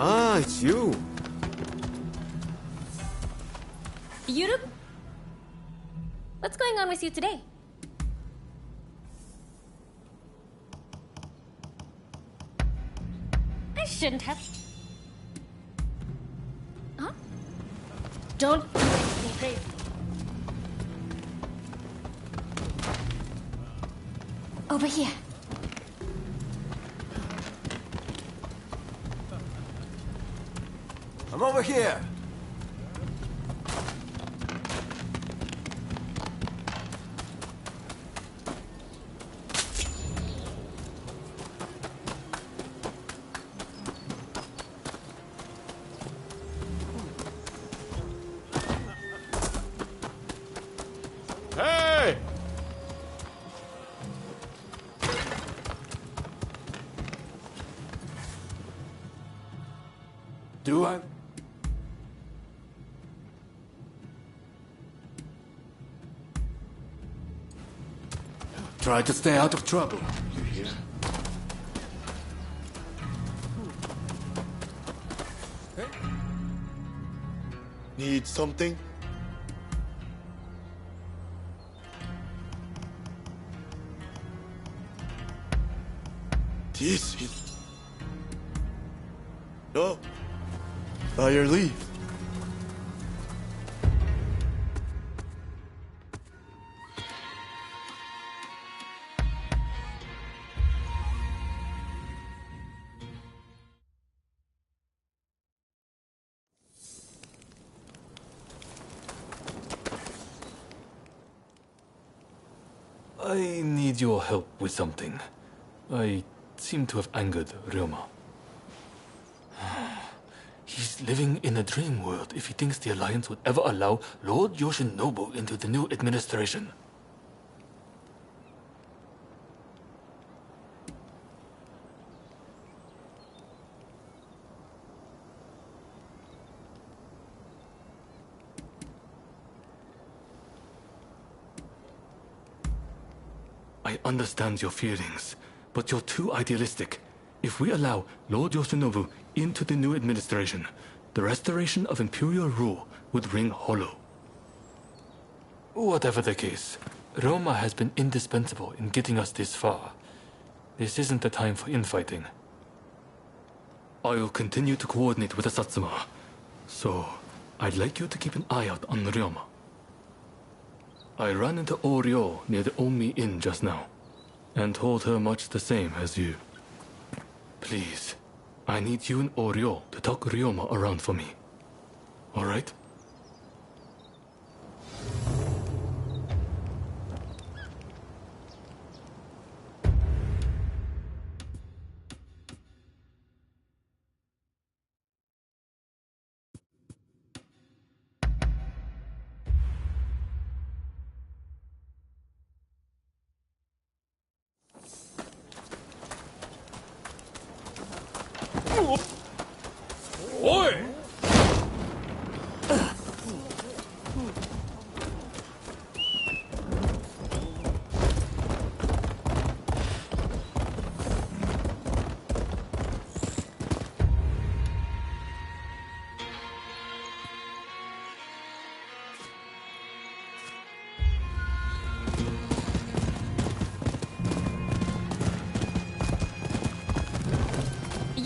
Ah, it's you. Europe? What's going on with you today? I shouldn't have. Huh? Don't do anything crazy. Over here. I'm over here. Hey! Do I? Try to stay out of trouble. You hear? Need something? This is... No. By your leave. I need your help with something. I seem to have angered Ryoma. He's living in a dream world if he thinks the Alliance would ever allow Lord Yoshinobu into the new administration. I understand your feelings, but you're too idealistic. If we allow Lord Yoshinobu into the new administration, the restoration of imperial rule would ring hollow. Whatever the case, Roma has been indispensable in getting us this far. This isn't the time for infighting. I'll continue to coordinate with the Satsuma, so I'd like you to keep an eye out on Ryoma. I ran into Oryo near the Omi Inn just now, and told her much the same as you. Please, I need you and Oryo to talk Ryoma around for me. All right?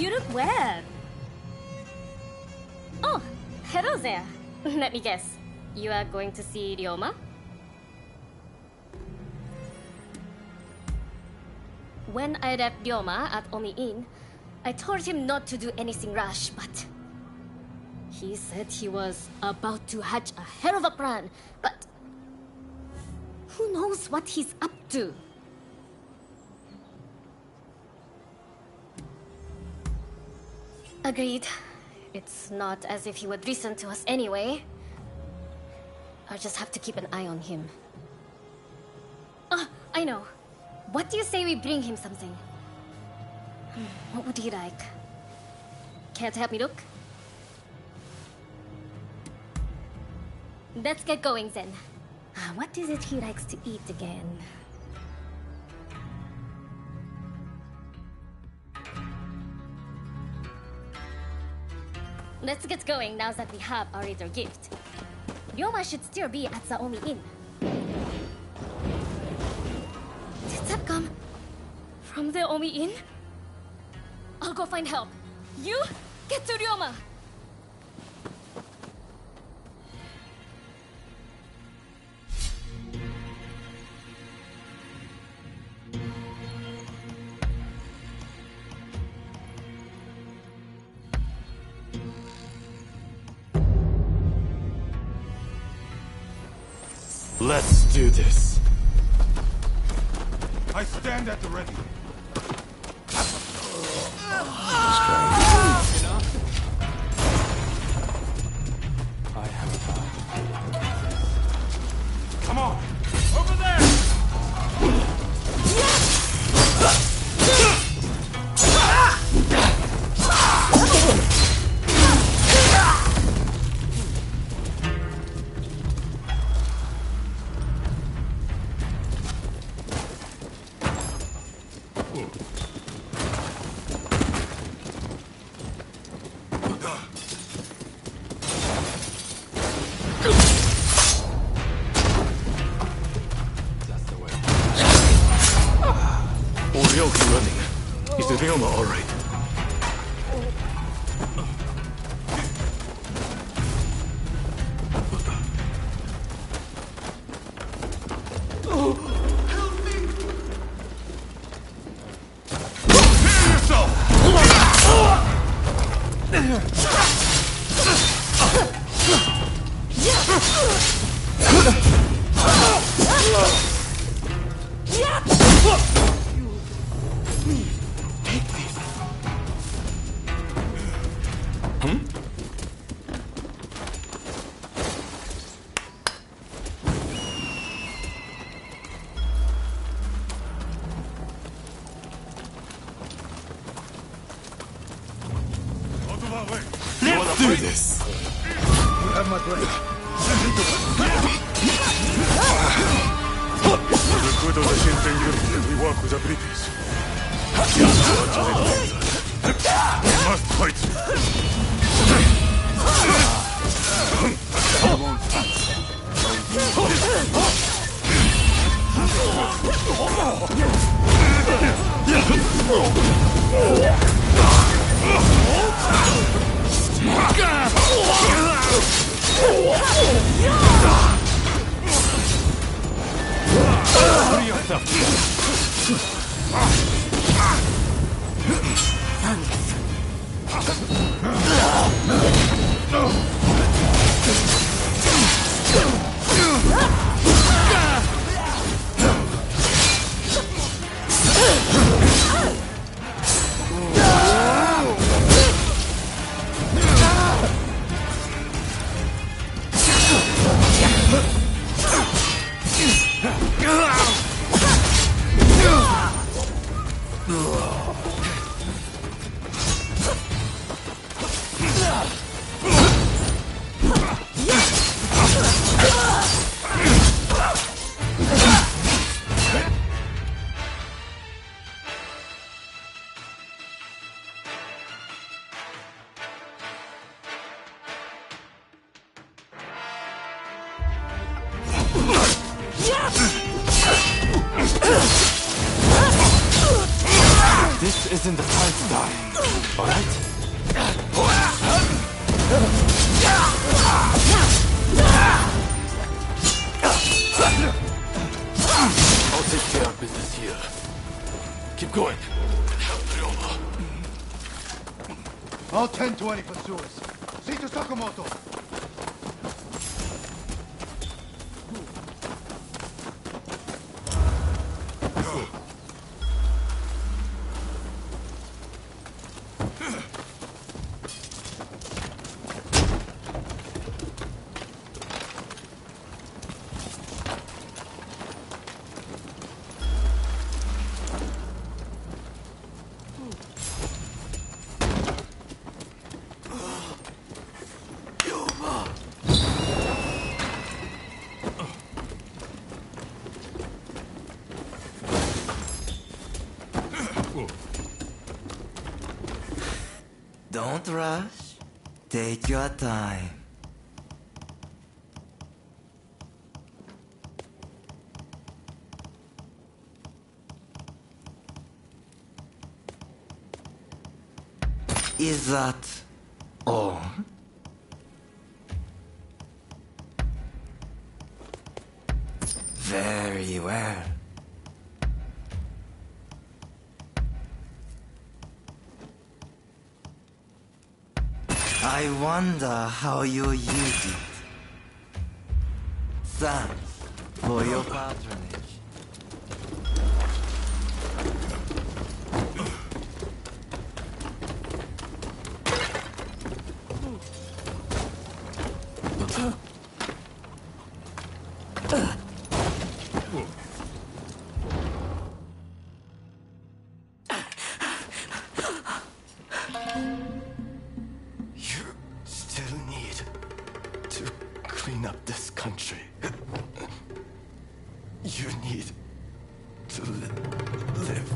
You look well. Oh, hello there. Let me guess. You are going to see Ryoma? When I left Ryoma at Omi Inn, I told him not to do anything rash, but he said he was about to hatch a hell of a plan, but who knows what he's up to? Agreed. It's not as if he would listen to us anyway. I'll just have to keep an eye on him. Ah, I know. What do you say we bring him something? What would he like? Care to help me look? Let's get going then. What is it he likes to eat again? Let's get going now that we have our little gift. Ryoma should still be at the Omi Inn. Did that come from the Omi Inn? I'll go find help. You get to Ryoma! Let's do this. I stand at the ready. I have a thought. Come on! Over there! Orio's running. Is Ryoma alright? Let's do this. You have my blade. The good of the Shinten unit, we work with the British. We must fight. This isn't the time to die, alright? I'll take care of business here. Keep going. I'll tend to any pursuers. See to Sakamoto. Don't rush. Take your time. Is that all? Very well. I wonder how you use it. Thanks for your patronage. Clean up this country. You need to live.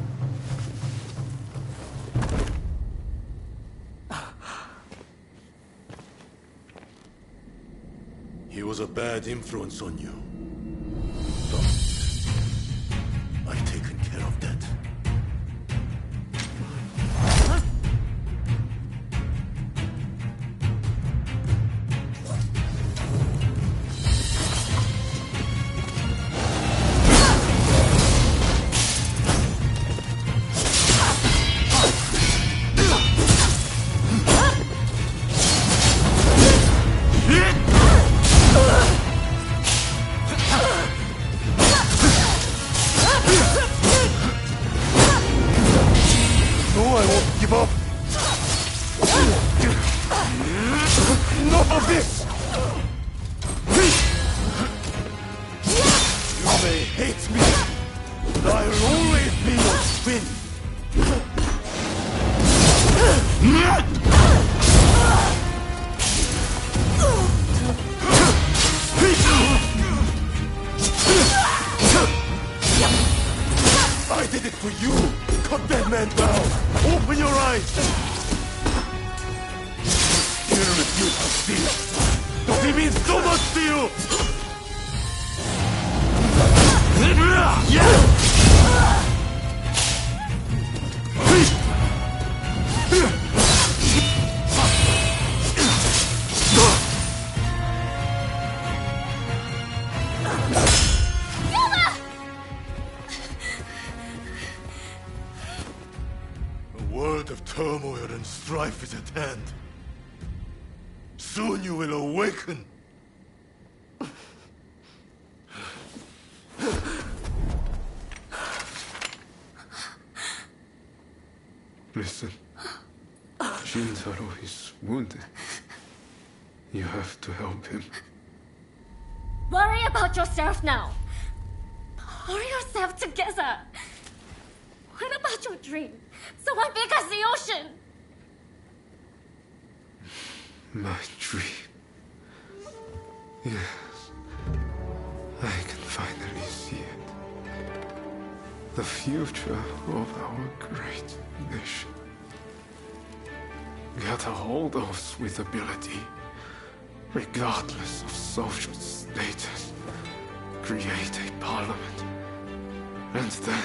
He was a bad influence on you. But I've taken care of that. Give up! Enough of this! You may hate me, but I will always be your twin! I did it for you! Cut that man down! Open your eyes! You refuse to see it! Does he mean so much to you? A world of turmoil and strife is at hand. Soon you will awaken. Listen, Shintaro is wounded. You have to help him. Worry about yourself now. Pull yourself together. What about your dream? Someone big as the ocean. My dream. Yes, I can finally see it. The future of our great nation. Get a hold of us with ability, regardless of social status. Create a parliament. And then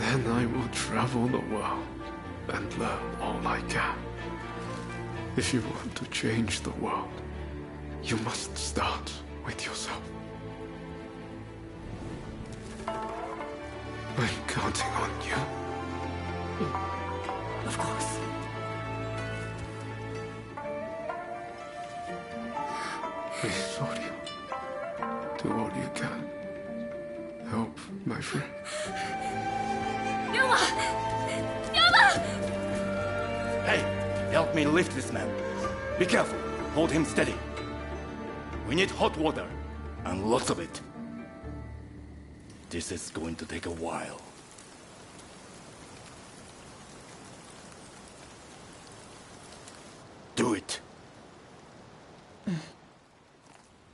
Then I will travel the world and learn all I can. If you want to change the world, you must start with yourself. I'm counting on you. Of course. Please, sorry. Do all you can. Help my friend. Yuma! Yuma! Hey, help me lift this man. Be careful. Hold him steady. We need hot water, and lots of it. This is going to take a while. Do it.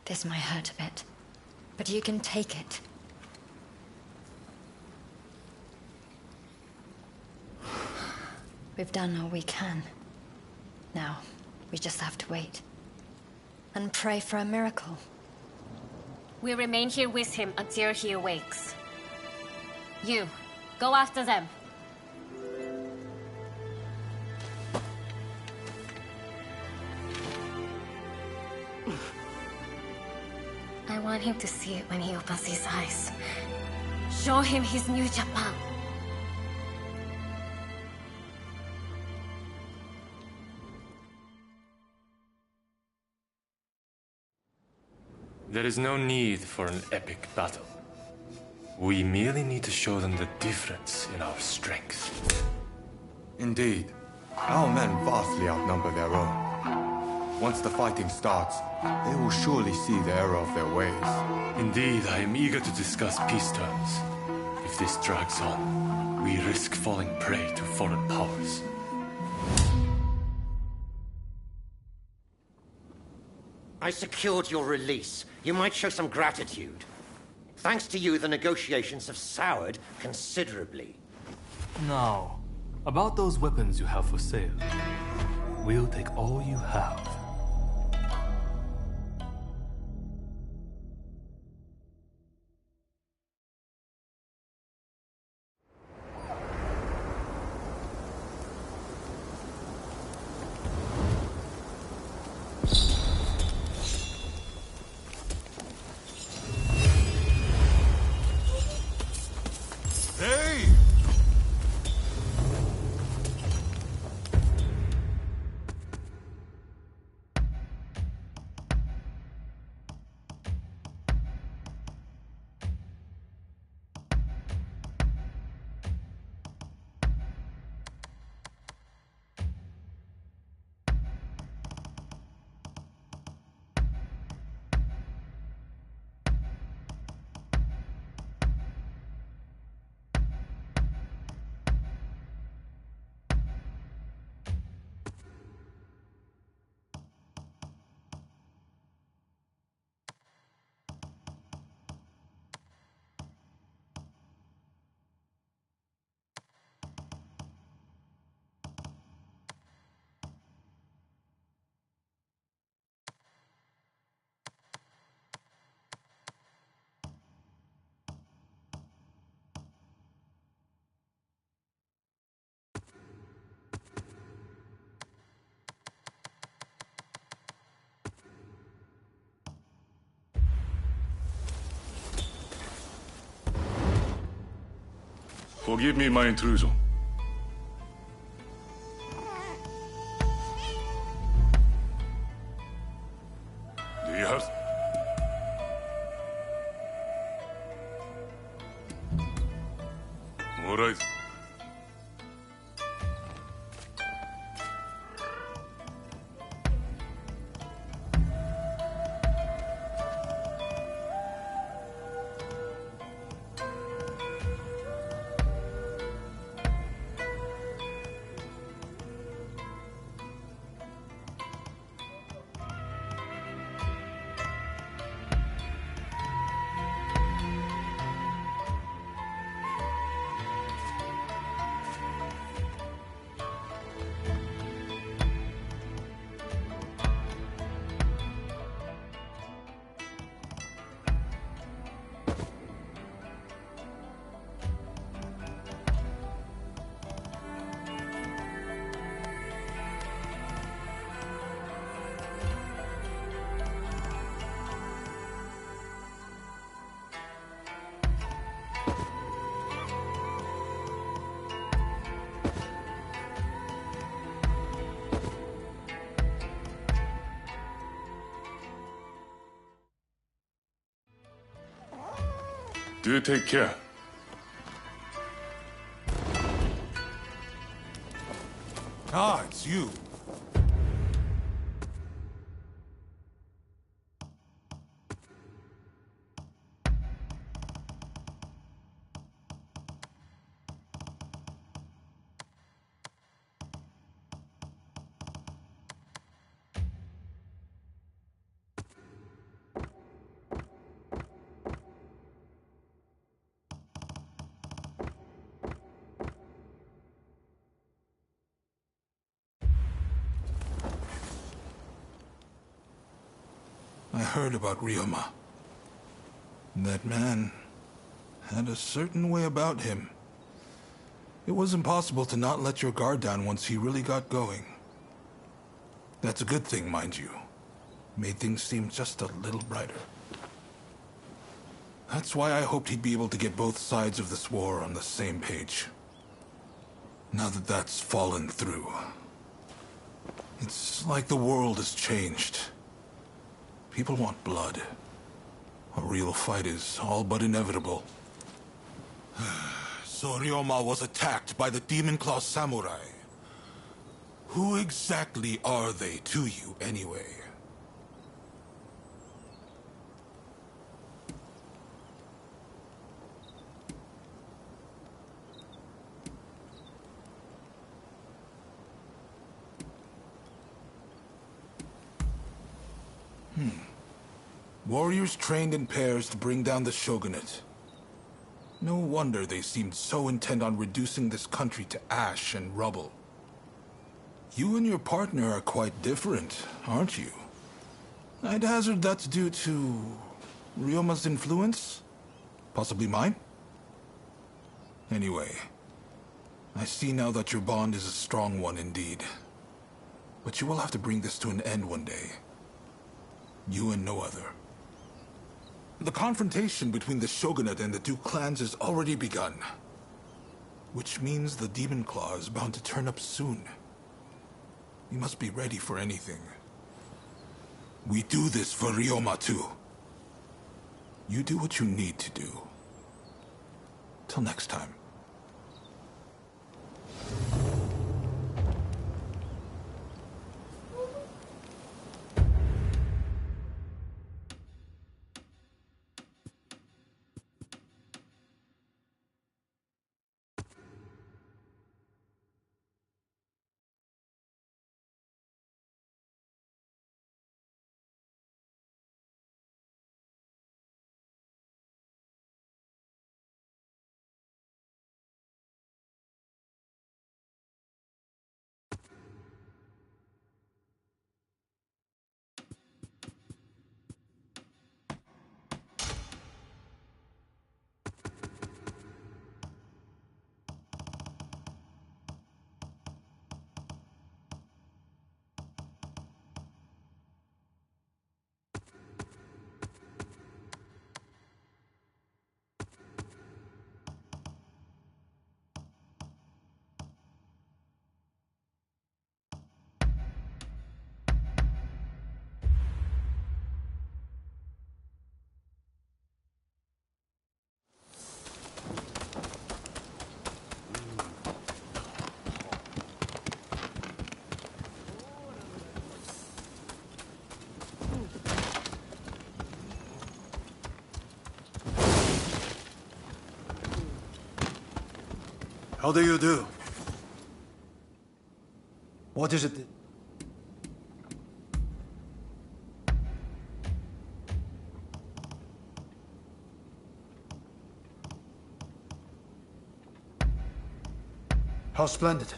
This might hurt a bit, but you can take it. We've done all we can. Now, we just have to wait. And pray for a miracle. We remain here with him until he awakes. You, go after them. I want him to see it when he opens his eyes. Show him his new Japan. There is no need for an epic battle. We merely need to show them the difference in our strength. Indeed. Our men vastly outnumber their own. Once the fighting starts, they will surely see the error of their ways. Indeed, I am eager to discuss peace terms. If this drags on, we risk falling prey to foreign powers. I secured your release. You might show some gratitude. Thanks to you, the negotiations have soured considerably. Now, about those weapons you have for sale. We'll take all you have. Forgive me my intrusion. Do you have... All right. Do take care. Ah, it's you. I heard about Ryoma. That man had a certain way about him. It was impossible to not let your guard down once he really got going. That's a good thing, mind you. Made things seem just a little brighter. That's why I hoped he'd be able to get both sides of this war on the same page. Now that that's fallen through, it's like the world has changed. People want blood. A real fight is all but inevitable. So Ryoma was attacked by the Demon Claw Samurai. Who exactly are they to you, anyway? Warriors trained in pairs to bring down the shogunate. No wonder they seemed so intent on reducing this country to ash and rubble. You and your partner are quite different, aren't you? I'd hazard that's due to Ryoma's influence? Possibly mine? Anyway, I see now that your bond is a strong one indeed. But you will have to bring this to an end one day. You and no other. The confrontation between the Shogunate and the two clans has already begun. Which means the Demon Claw is bound to turn up soon. You must be ready for anything. We do this for Ryoma too. You do what you need to do. Till next time. How do you do? What is it? How splendid.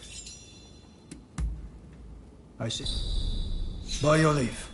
I see. By your leave.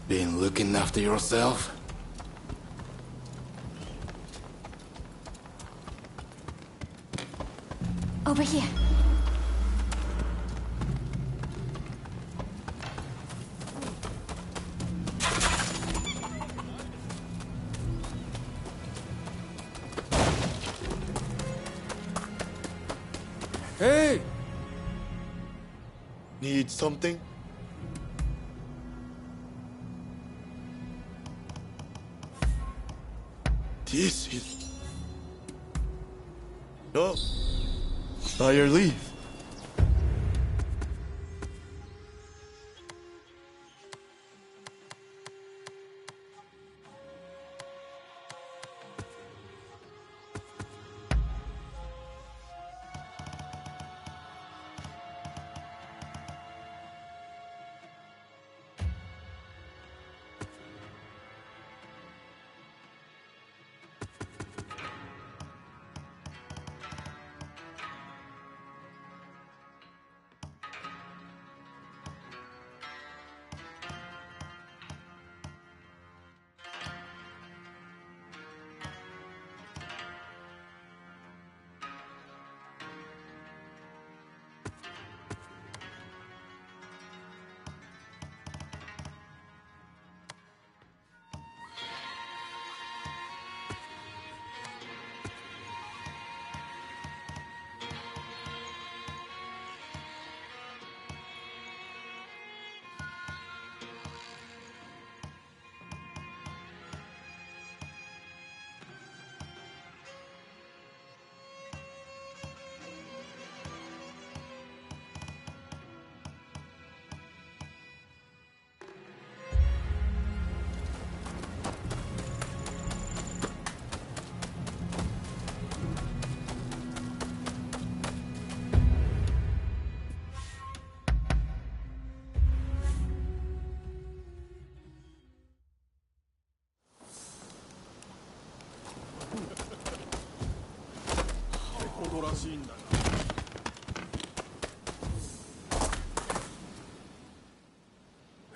Been looking after yourself? Over here. Hey! Need something? This is... No. By your leave.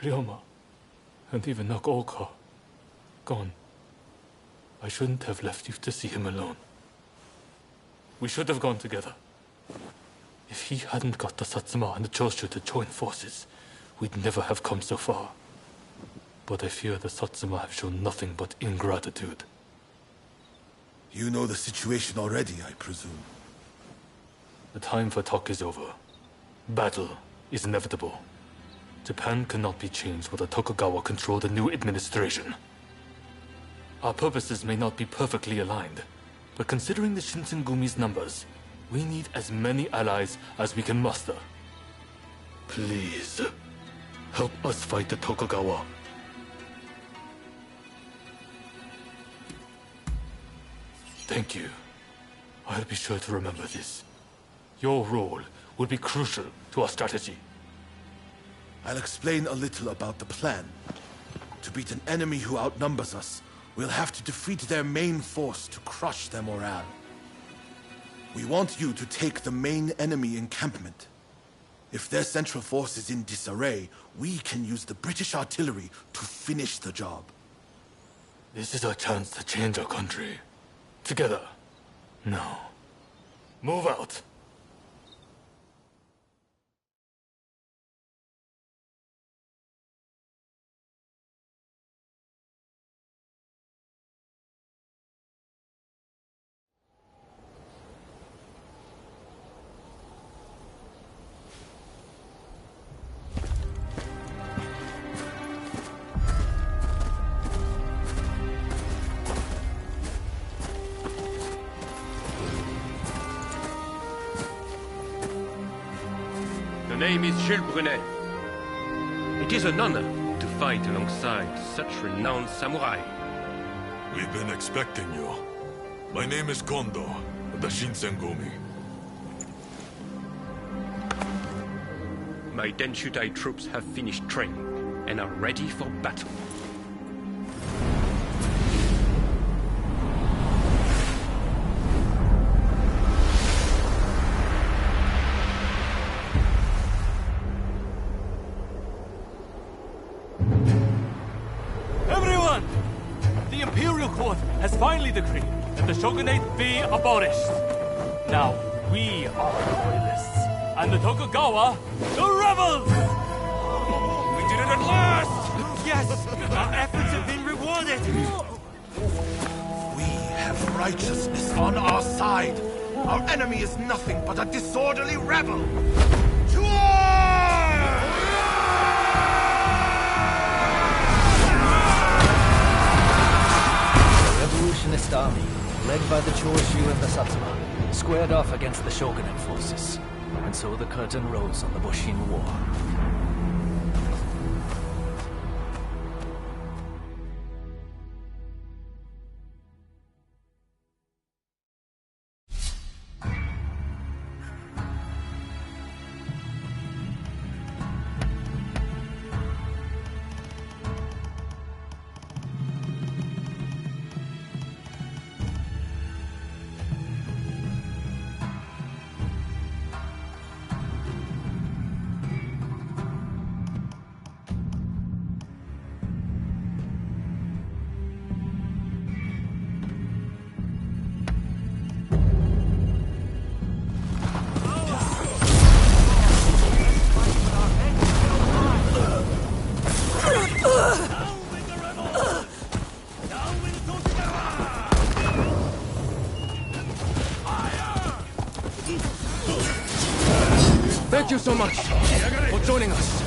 Ryoma, and even Nakaoka, gone. I shouldn't have left you to see him alone. We should have gone together. If he hadn't got the Satsuma and the Choshu to join forces, we'd never have come so far. But I fear the Satsuma have shown nothing but ingratitude. You know the situation already, I presume. The time for talk is over. Battle is inevitable. Japan cannot be changed while the Tokugawa control the new administration. Our purposes may not be perfectly aligned, but considering the Shinsengumi's numbers, we need as many allies as we can muster. Please, help us fight the Tokugawa. Thank you. I'll be sure to remember this. Your role will be crucial to our strategy. I'll explain a little about the plan. To beat an enemy who outnumbers us, we'll have to defeat their main force to crush their morale. We want you to take the main enemy encampment. If their central force is in disarray, we can use the British artillery to finish the job. This is our chance to change our country. Together. Now, move out. My name is Jules Brunet. It is an honor to fight alongside such renowned samurai. We've been expecting you. My name is Kondo, of the Shinsengumi. My Denshutai troops have finished training and are ready for battle. we decree that the shogunate be abolished. Now, we are the loyalists, and the Tokugawa, the rebels! We did it at last! Yes! Our efforts have been rewarded! We have righteousness on our side. Our enemy is nothing but a disorderly rebel. To war! The revolutionist army, led by the Choshu and the Satsuma, squared off against the shogunate forces. And so the curtain rose on the Boshin War. Thank you so much for joining us.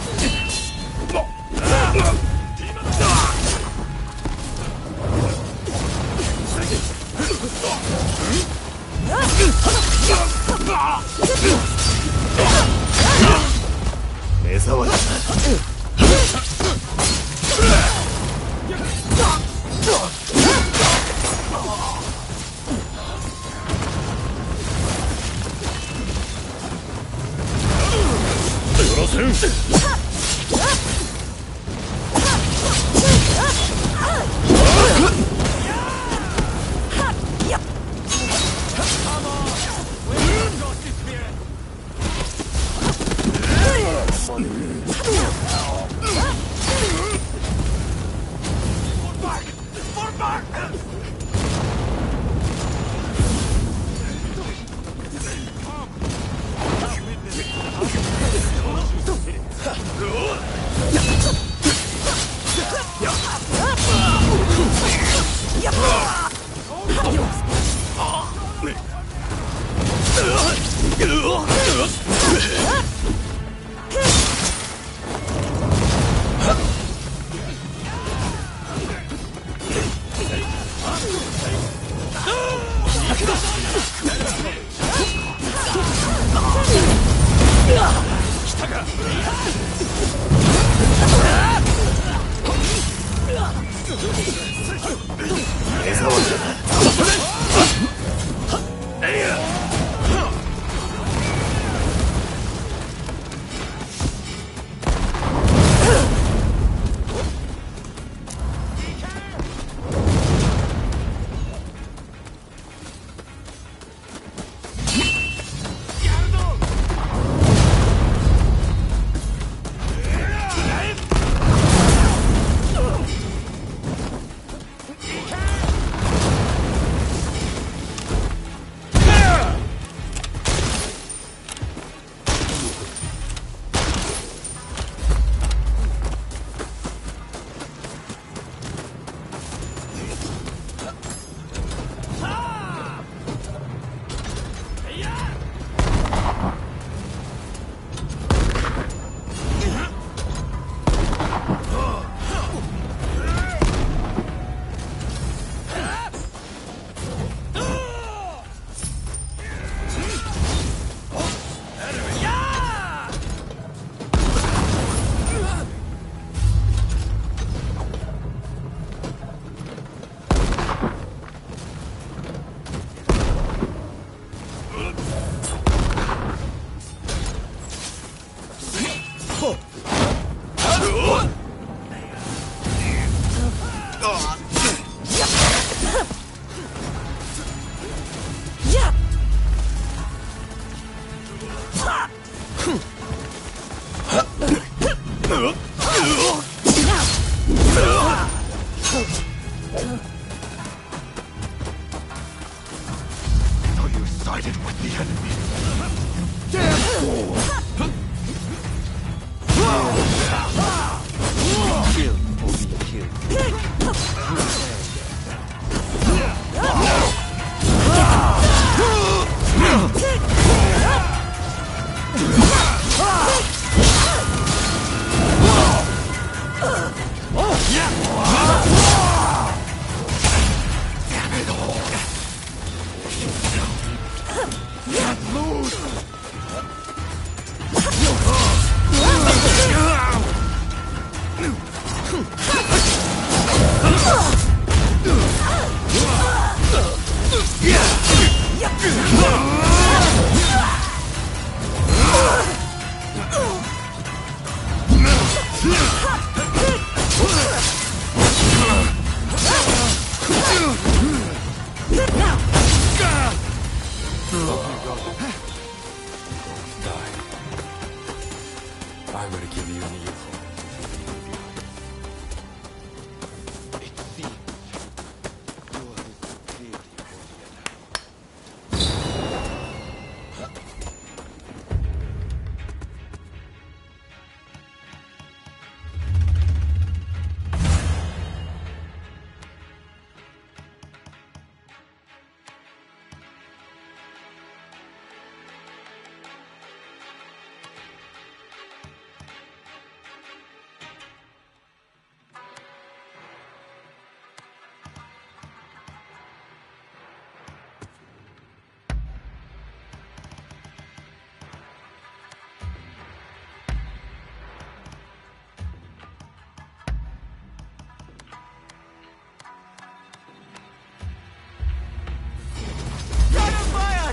I were to give you an earful.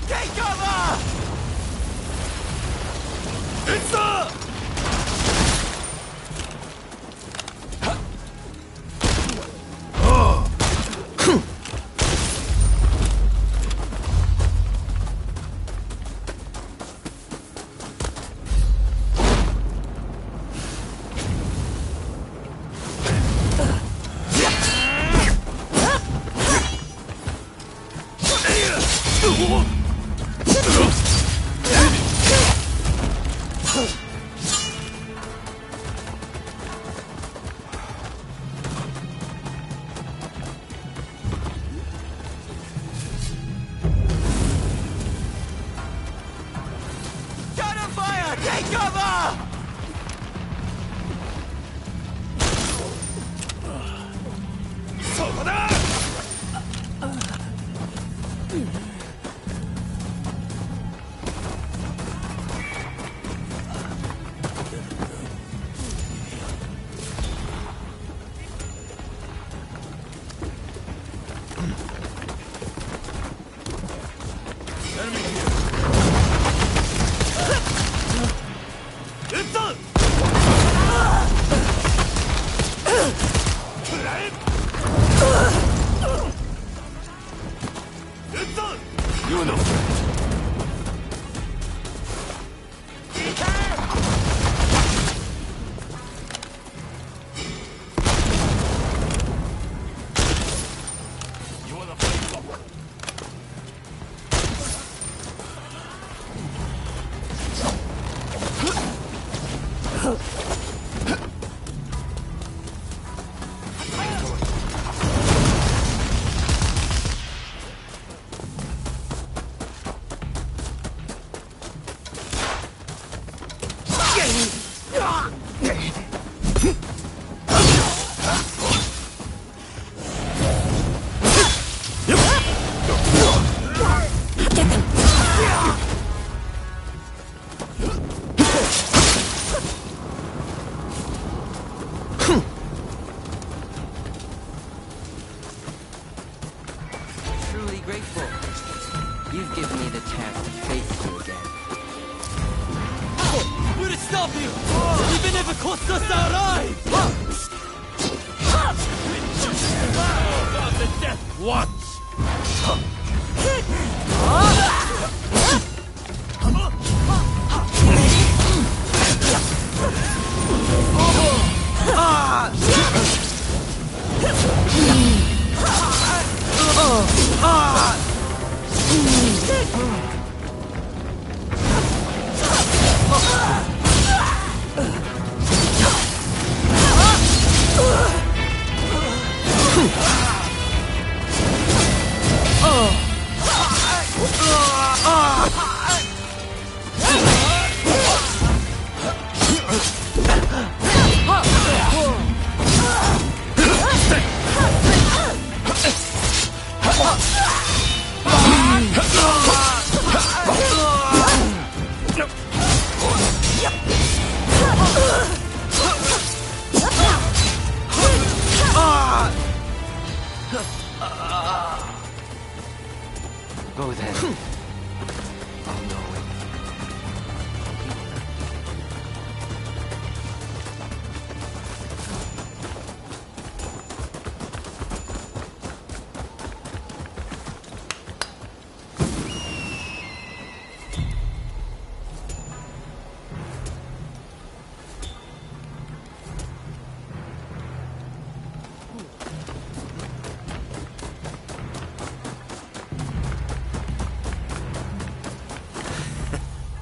Take cover! It's up! Take cover! You've given me the chance to face you again. We'll stop you! Even if it costs us our lives! About the death once!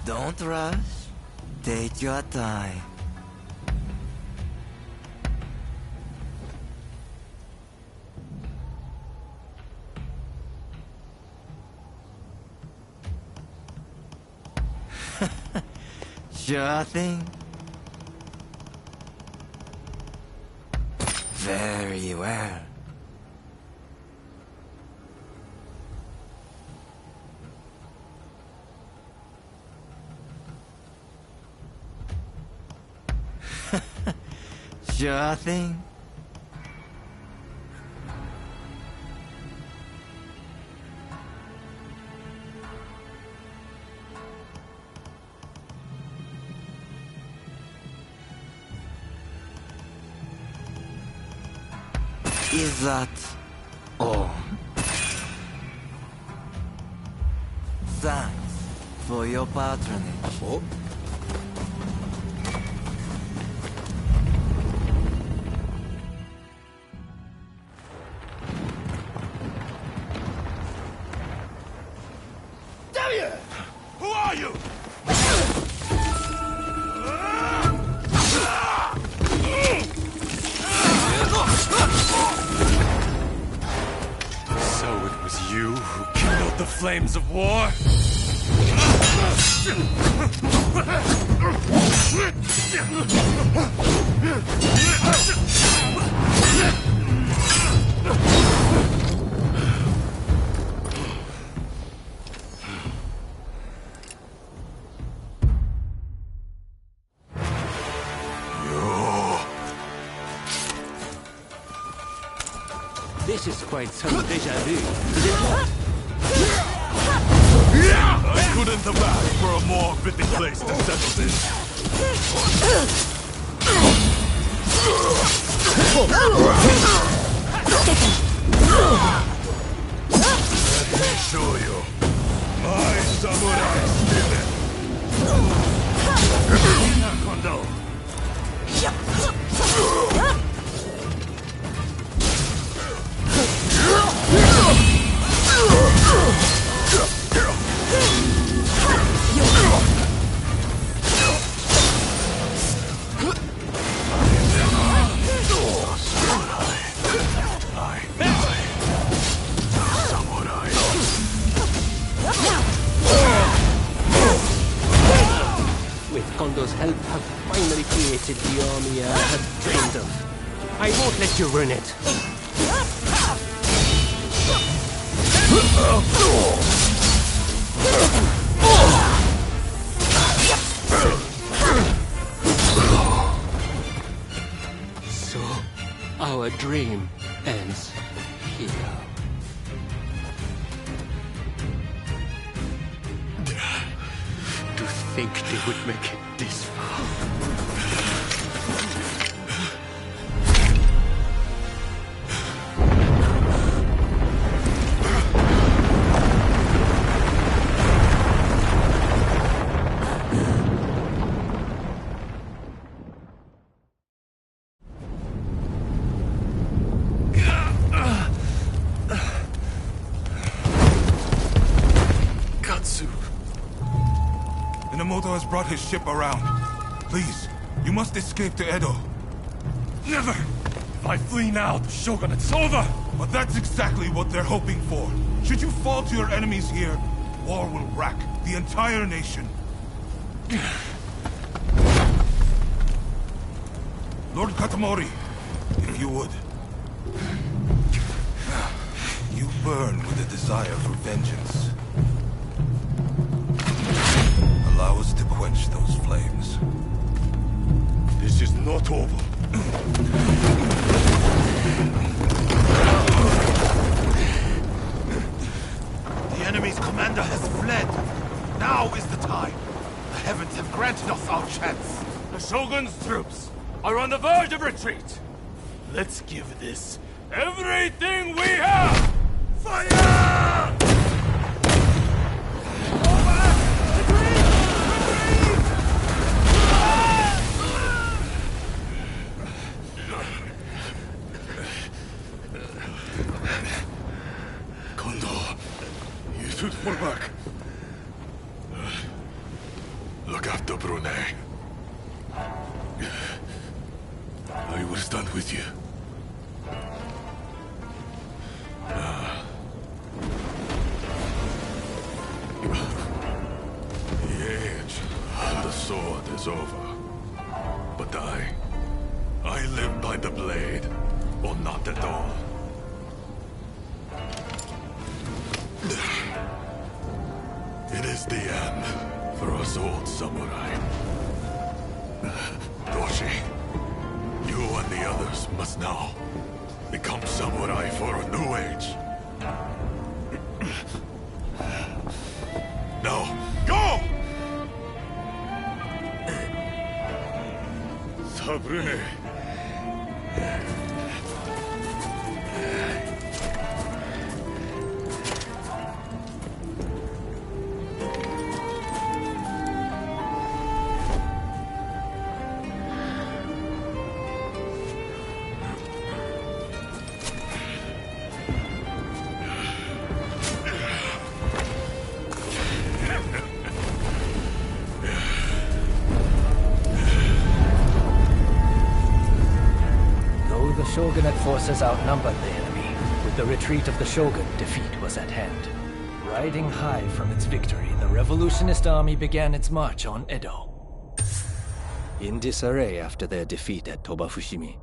Don't rush. Take your time. Sure thing. Very well. Sure thing. Is that all? Thanks for your patronage. Oh. Damn you! Who are you? So it was you who kindled the flames of war? This is quite some déjà vu, is it not? I couldn't have asked for a more fitting place to settle this. Let me show you my samurai spirit. Kondo. With Kondo's help, I've finally created the army I had dreamed of. I won't let you ruin it. So, our dream ends here. To think they would make it this far. Minamoto has brought his ship around. Please, you must escape to Edo. Never! If I flee now, the shogunate's over! But that's exactly what they're hoping for. Should you fall to your enemies here, war will rack the entire nation. Lord Katamori, if you would. You burn with a desire for vengeance. Allow us to quench those flames. This is not over. The enemy's commander has fled. Now is the time. The heavens have granted us our chance. The Shogun's troops are on the verge of retreat. Let's give this everything we have! Fire! Kondo, you should fall back. look after Brune. I will stand with you. The age of the sword is over. But I live by the blade, or not at all. It is the end for us old samurai. Doshi, you and the others must now become samurai for a new age. Now, go! Sabrune. Shogunate forces outnumbered the enemy. With the retreat of the Shogun, defeat was at hand. Riding high from its victory, the revolutionist army began its march on Edo. In disarray after their defeat at Tobafushimi,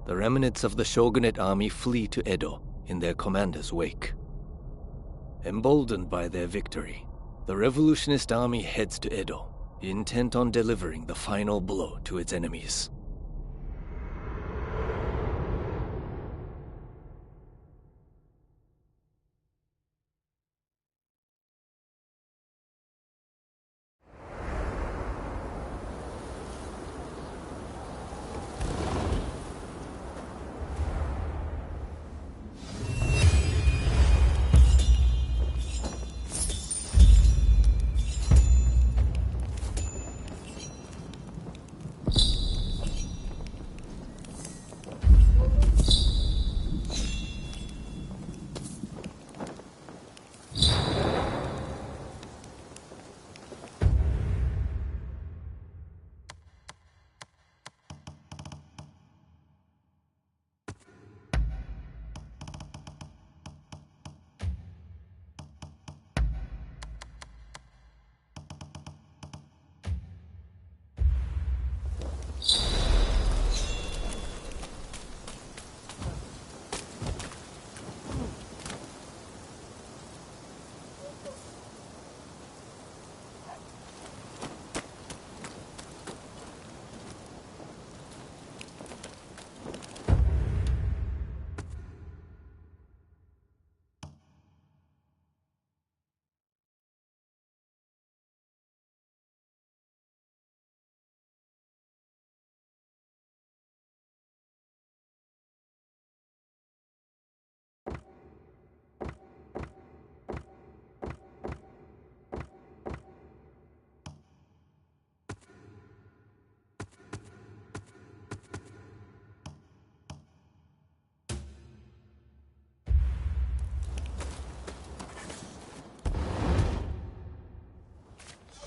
the remnants of the Shogunate army flee to Edo in their commander's wake. Emboldened by their victory, the revolutionist army heads to Edo, intent on delivering the final blow to its enemies.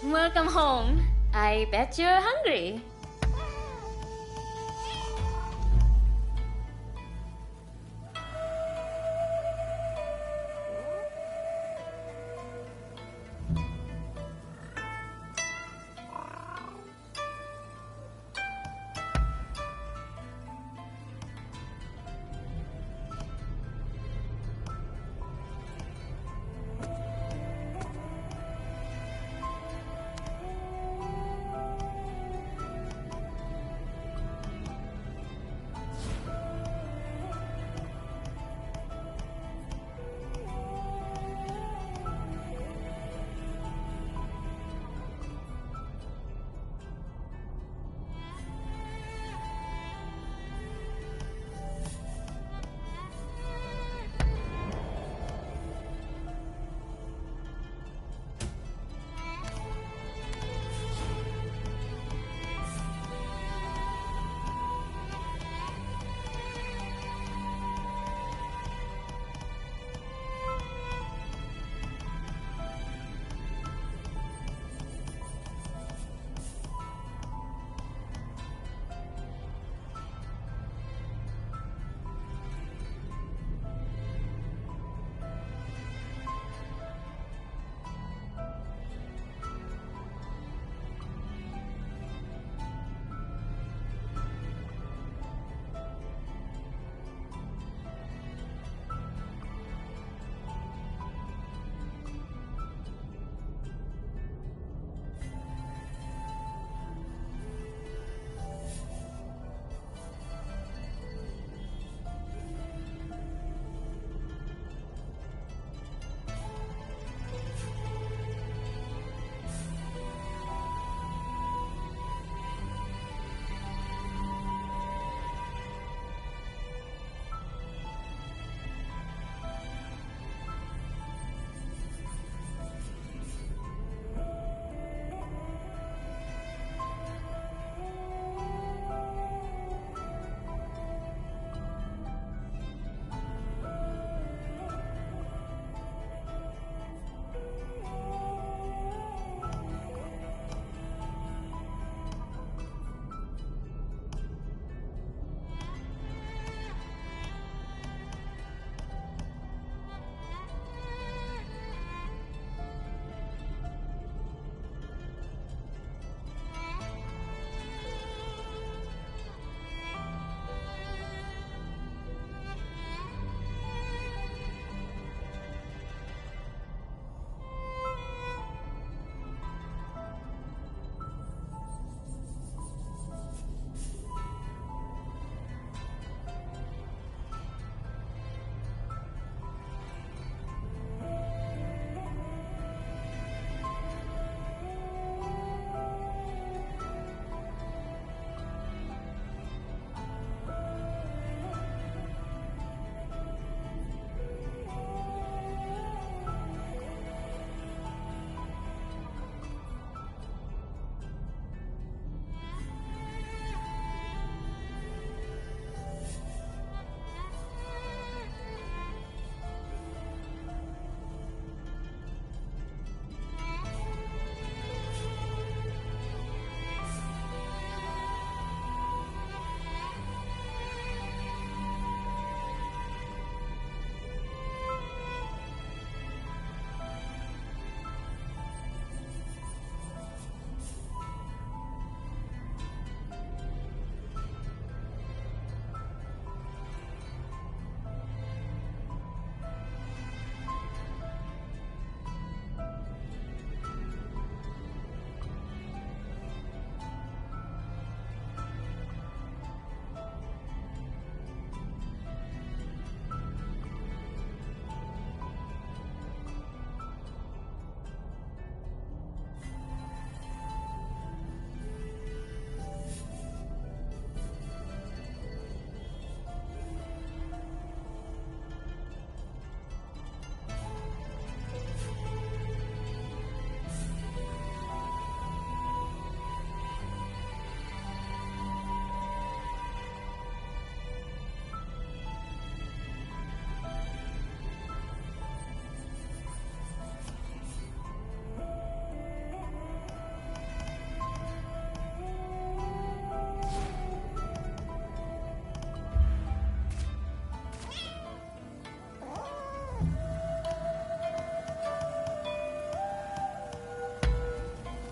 Welcome home. I bet you're hungry.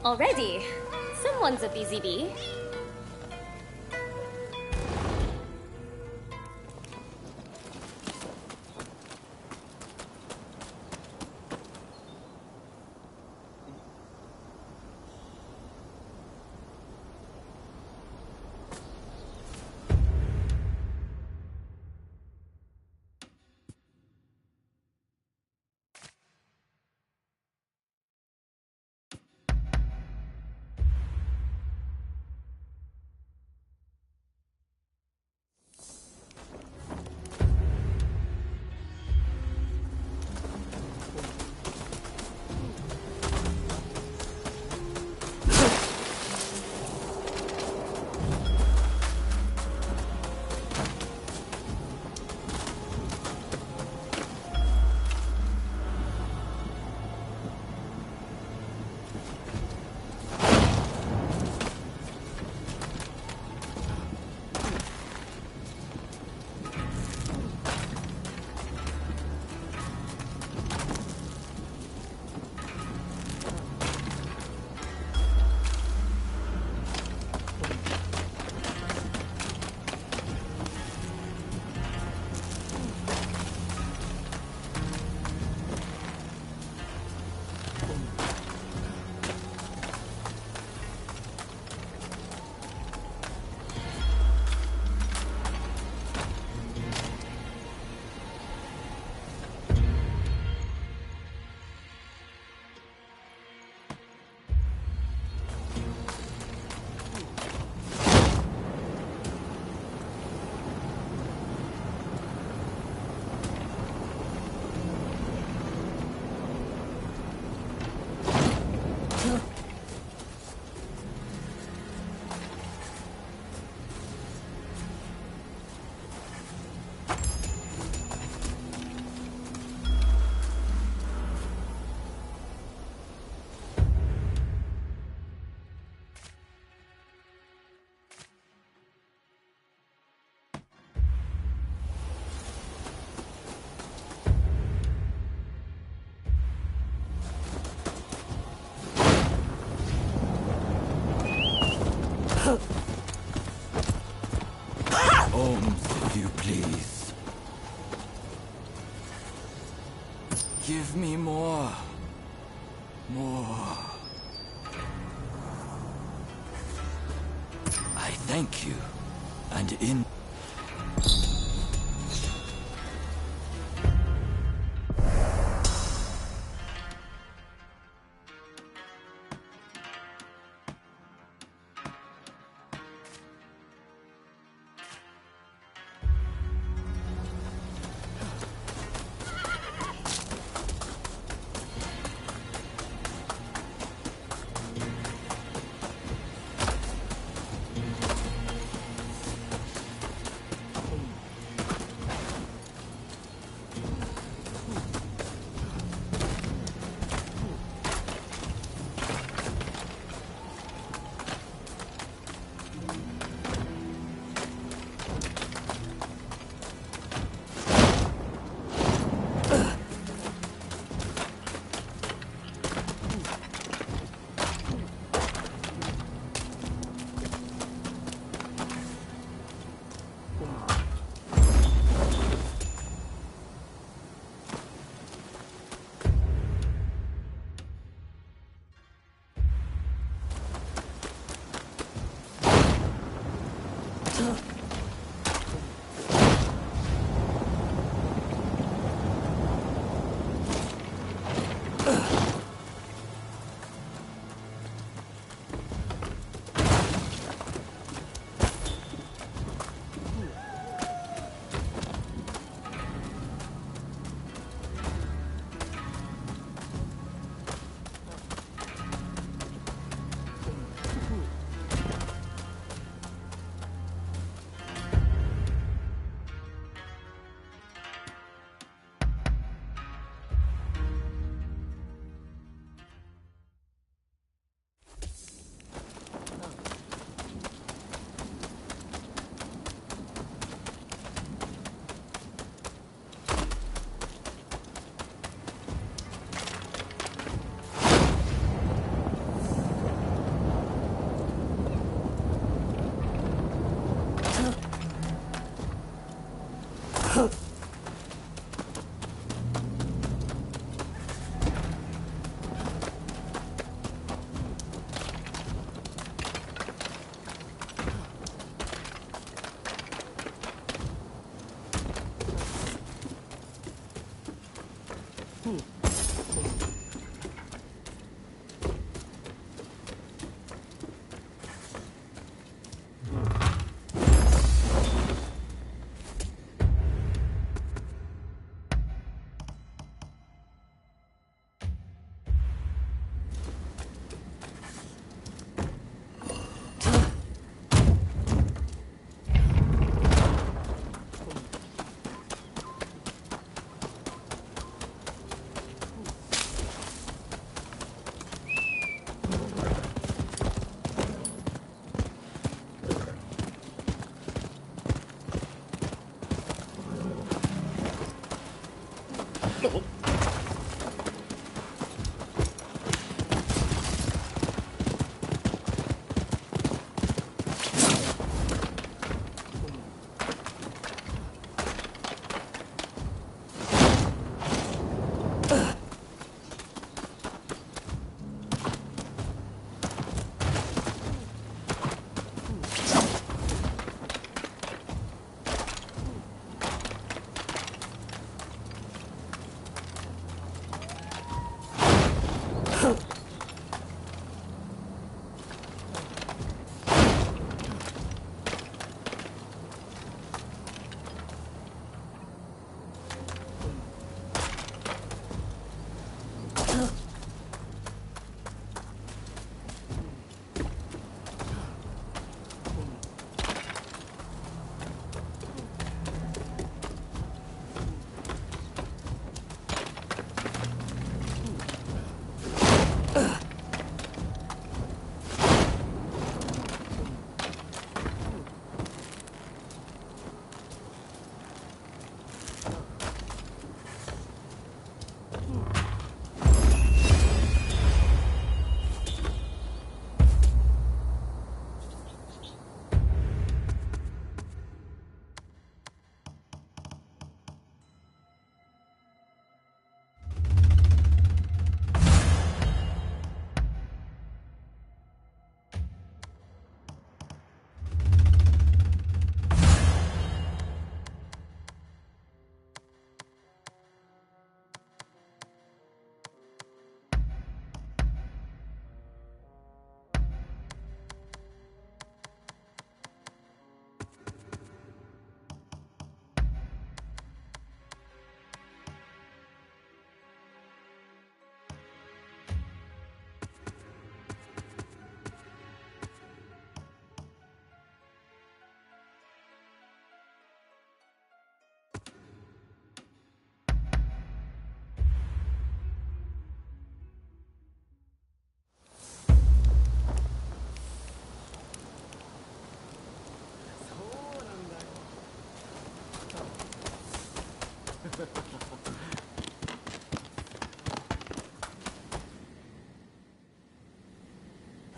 Already? Someone's a busy bee. If you please. Give me more. More. I thank you. And in...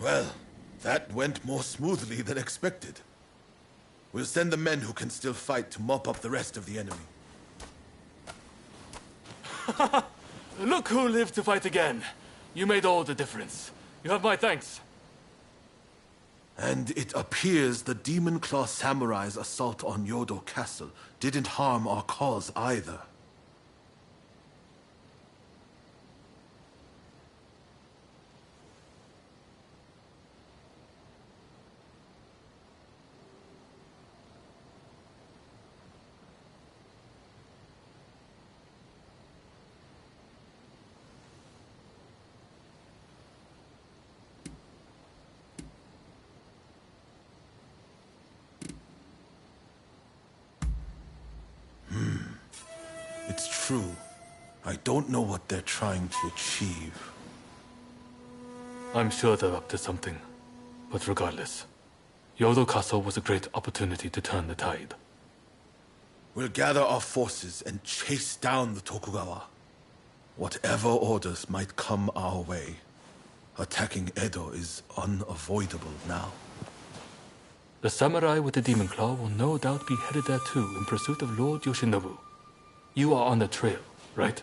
Well, that went more smoothly than expected. We'll send the men who can still fight to mop up the rest of the enemy. Look who lived to fight again. You made all the difference. You have my thanks. And it appears the Demon Claw Samurai's assault on Yodo Castle didn't harm our cause either. It's true. I don't know what they're trying to achieve. I'm sure they're up to something. But regardless, Yodo Castle was a great opportunity to turn the tide. We'll gather our forces and chase down the Tokugawa. Whatever orders might come our way, attacking Edo is unavoidable now. The samurai with the Demon Claw will no doubt be headed there too in pursuit of Lord Yoshinobu. You are on the trail, right?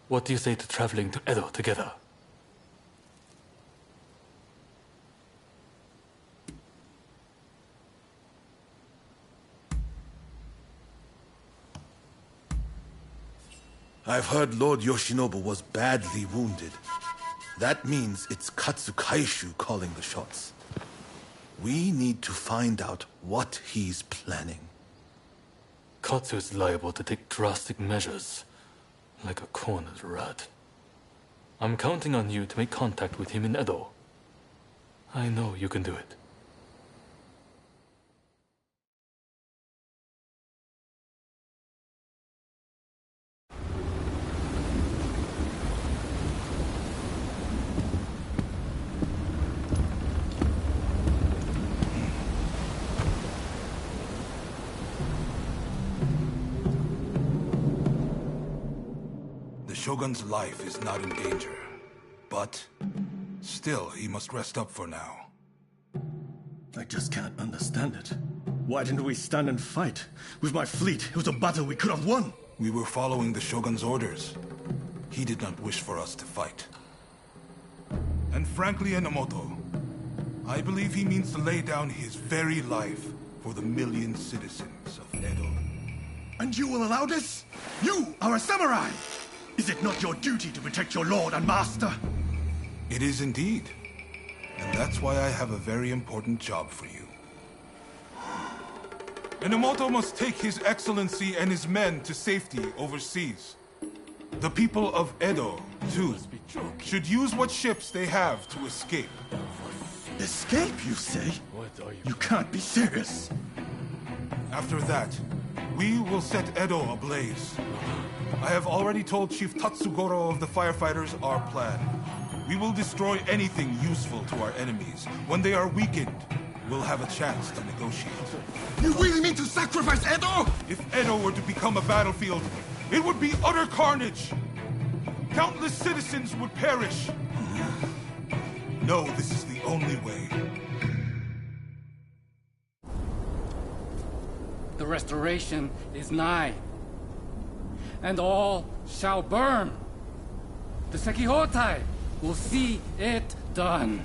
What do you say to traveling to Edo together? I've heard Lord Yoshinobu was badly wounded. That means it's Katsukaishu calling the shots. We need to find out what he's planning. Katsu is liable to take drastic measures, like a cornered rat. I'm counting on you to make contact with him in Edo. I know you can do it. The Shogun's life is not in danger, but still, he must rest up for now. I just can't understand it. Why didn't we stand and fight? With my fleet, it was a battle we could have won. We were following the Shogun's orders. He did not wish for us to fight. And frankly, Enomoto, I believe he means to lay down his very life for the million citizens of Edo. And you will allow this? You are a samurai! Is it not your duty to protect your lord and master? It is indeed. And that's why I have a very important job for you. Enomoto must take His Excellency and his men to safety overseas. The people of Edo, too, should use what ships they have to escape. Escape, you say? You can't be serious. After that, we will set Edo ablaze. I have already told Chief Tatsugoro of the firefighters our plan. We will destroy anything useful to our enemies. When they are weakened, we'll have a chance to negotiate. You really mean to sacrifice Edo? If Edo were to become a battlefield, it would be utter carnage. Countless citizens would perish. No, this is the only way. The restoration is nigh, and all shall burn. The Sekihotai will see it done.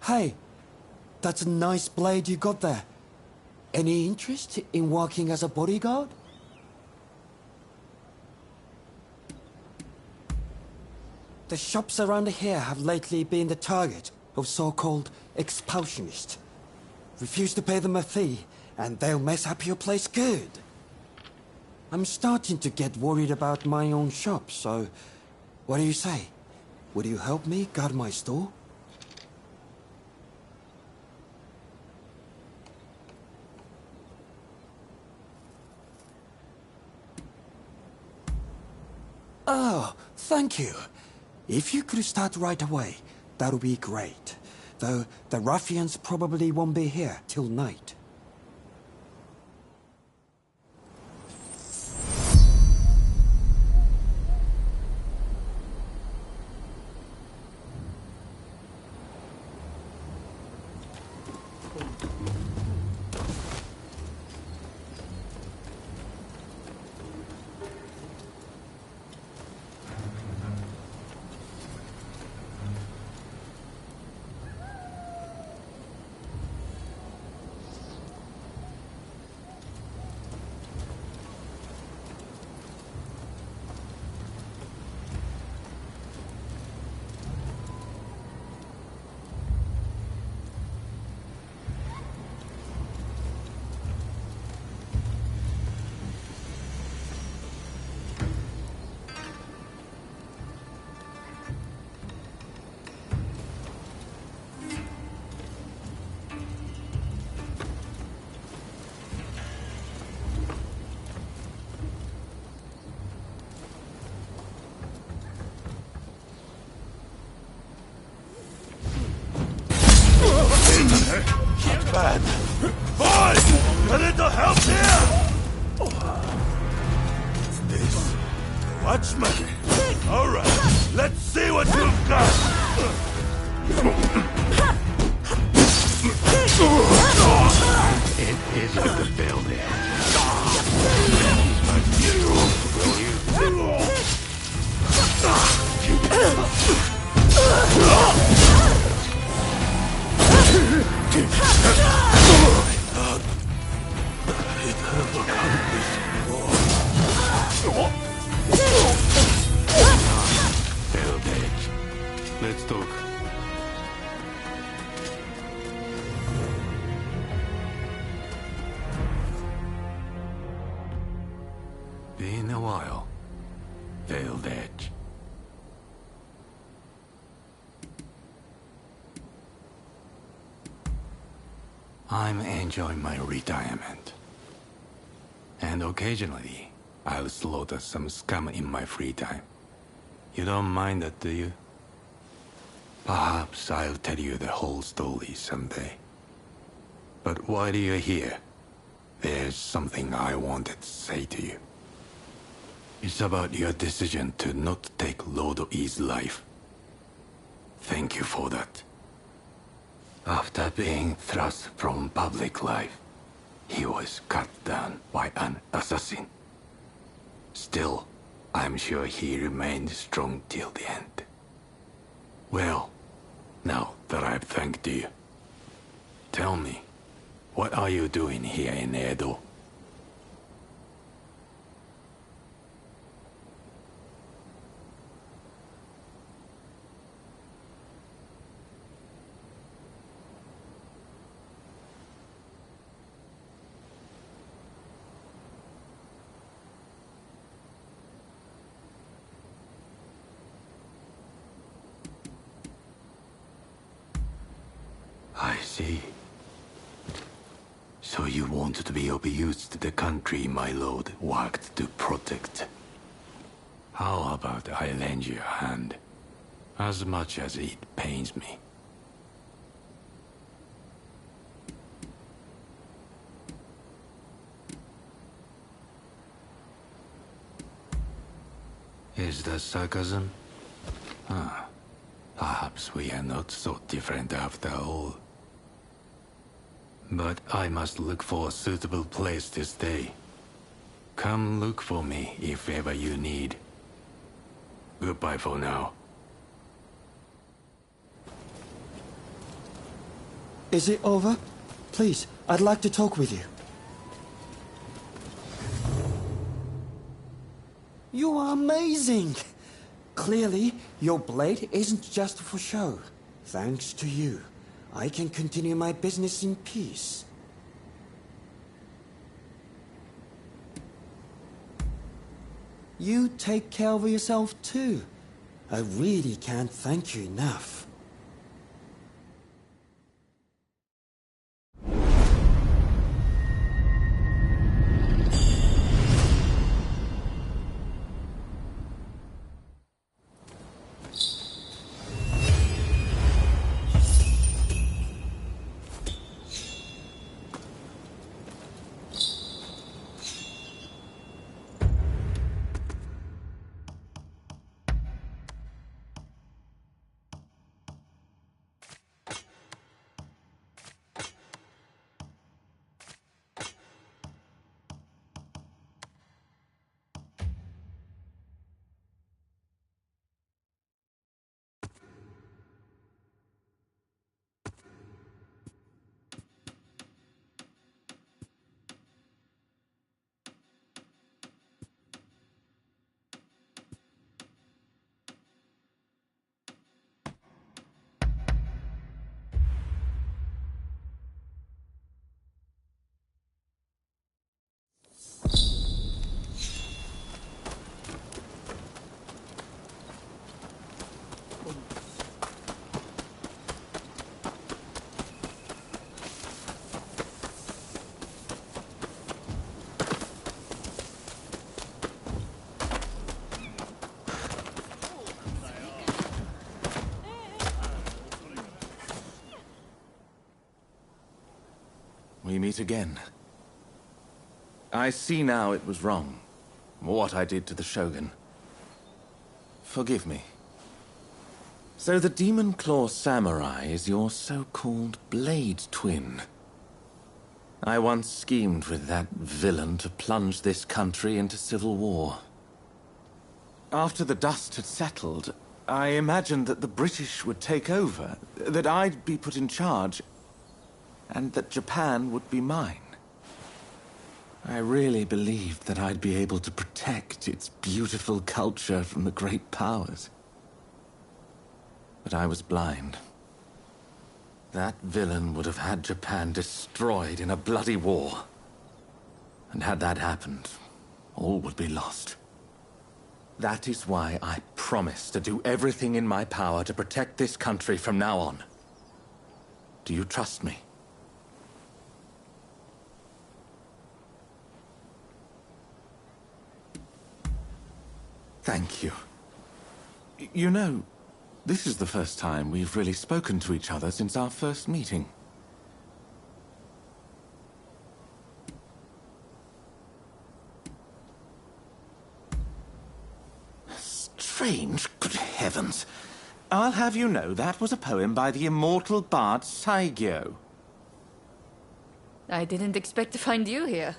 Hey, that's a nice blade you got there. Any interest in working as a bodyguard? The shops around here have lately been the target of so-called expulsionists. Refuse to pay them a fee, and they'll mess up your place good. I'm starting to get worried about my own shop, so what do you say? Would you help me guard my store? Oh, thank you. If you could start right away, that would be great. Though the ruffians probably won't be here till night. Not bad. Boys! A little help here! What's this? Watchman? Alright, let's see what you've got! It isn't the building. Let's talk. Been a while. Veiled Edge. I'm enjoying my retirement. And occasionally, I'll slaughter some scum in my free time. You don't mind that, do you? Perhaps I'll tell you the whole story someday. But while you're here, there's something I wanted to say to you. It's about your decision to not take Lord E's life. Thank you for that. After being thrust from public life, he was cut down by an assassin. Still, I'm sure he remained strong till the end. Well, now that I've thanked you, tell me, what are you doing here in Edo? I see. So you wanted to be of use to the country my lord worked to protect. How about I lend you a hand, as much as it pains me? Is that sarcasm? Ah, perhaps we are not so different after all. But I must look for a suitable place to stay. Come look for me if ever you need. Goodbye for now. Is it over? Please, I'd like to talk with you. You are amazing! Clearly, your blade isn't just for show. Thanks to you, I can continue my business in peace. You take care of yourself too. I really can't thank you enough. We meet again. I see now it was wrong, what I did to the Shogun. Forgive me. So the Demon Claw Samurai is your so-called blade twin. I once schemed with that villain to plunge this country into civil war. After the dust had settled, I imagined that the British would take over, that I'd be put in charge, and that Japan would be mine. I really believed that I'd be able to protect its beautiful culture from the great powers. But I was blind. That villain would have had Japan destroyed in a bloody war. And had that happened, all would be lost. That is why I promise to do everything in my power to protect this country from now on. Do you trust me? Thank you. You know, this is the first time we've really spoken to each other since our first meeting. Strange, good heavens. I'll have you know that was a poem by the immortal bard Saigyo. I didn't expect to find you here.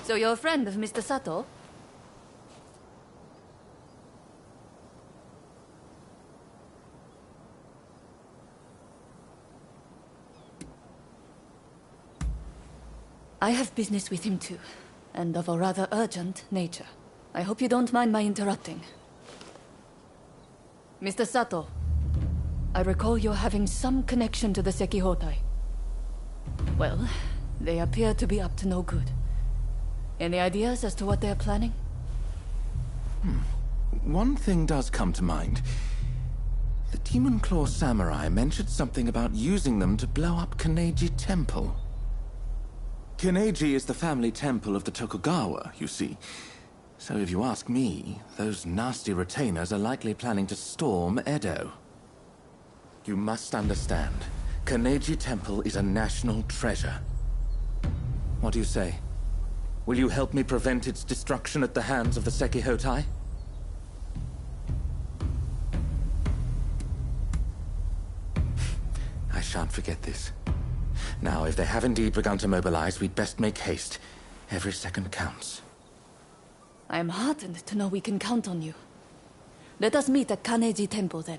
So you're a friend of Mr. Sato? I have business with him too, and of a rather urgent nature. I hope you don't mind my interrupting. Mr. Sato, I recall you're having some connection to the Sekihotai. Well, they appear to be up to no good. Any ideas as to what they're planning? One thing does come to mind. The Demon Claw Samurai mentioned something about using them to blow up Kaneji Temple. Kaneji is the family temple of the Tokugawa, you see. So if you ask me, those nasty retainers are likely planning to storm Edo. You must understand, Kaneji Temple is a national treasure. What do you say? Will you help me prevent its destruction at the hands of the Sekihotai? I shan't forget this. Now, if they have indeed begun to mobilize, we'd best make haste. Every second counts. I am heartened to know we can count on you. Let us meet at Kaneji Temple then.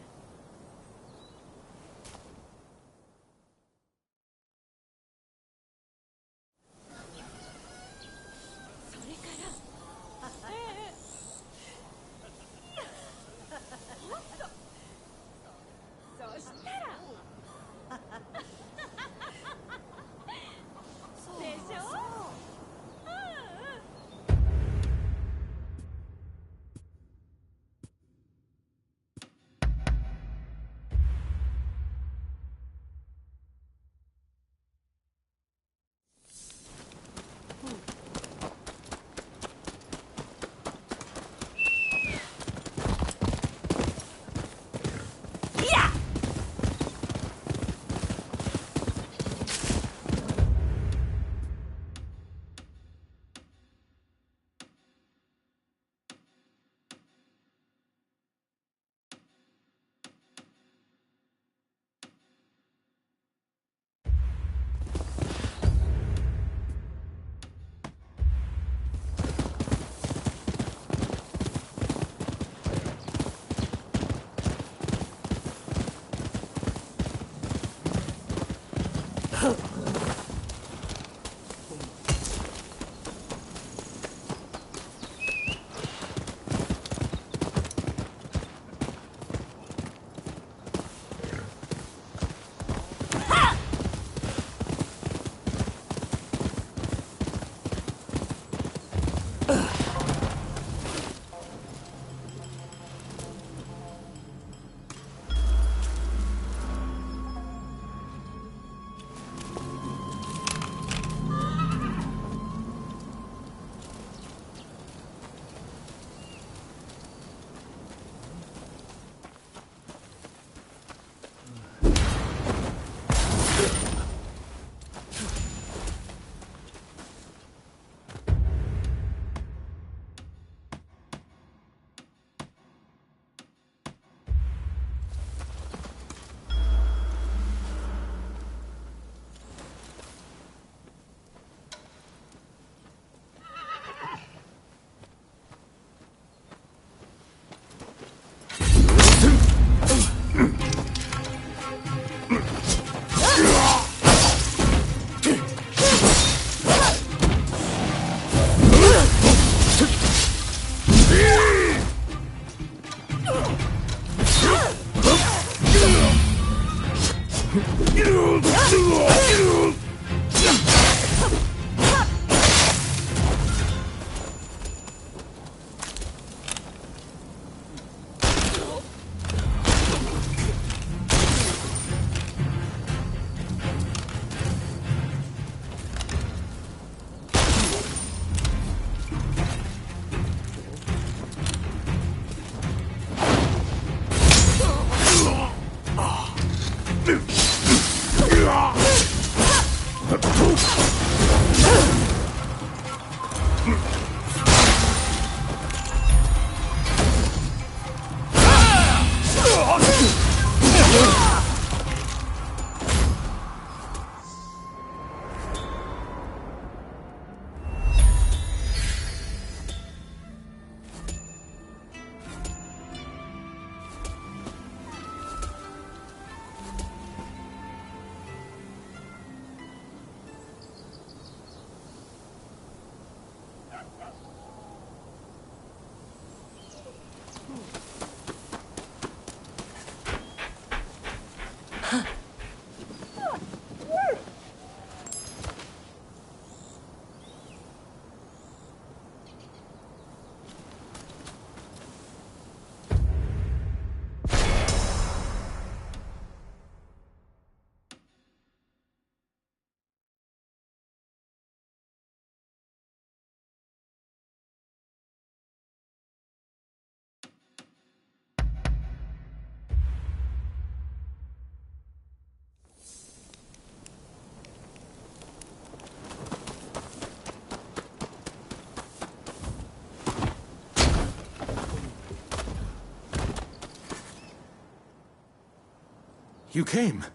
You came.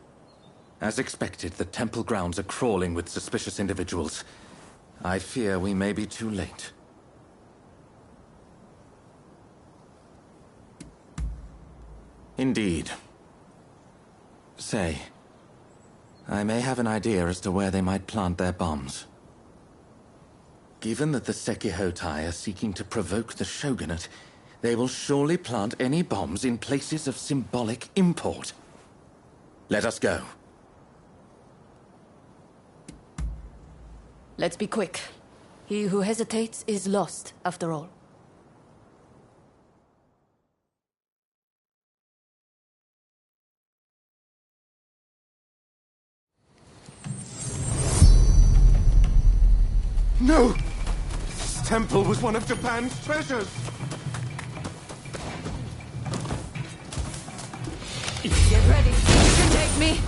As expected, the temple grounds are crawling with suspicious individuals. I fear we may be too late. Indeed. Say, I may have an idea as to where they might plant their bombs. Given that the Sekihotai are seeking to provoke the shogunate, they will surely plant any bombs in places of symbolic import. Let us go. Let's be quick. He who hesitates is lost, after all. No! This temple was one of Japan's treasures! Get ready. You can take me.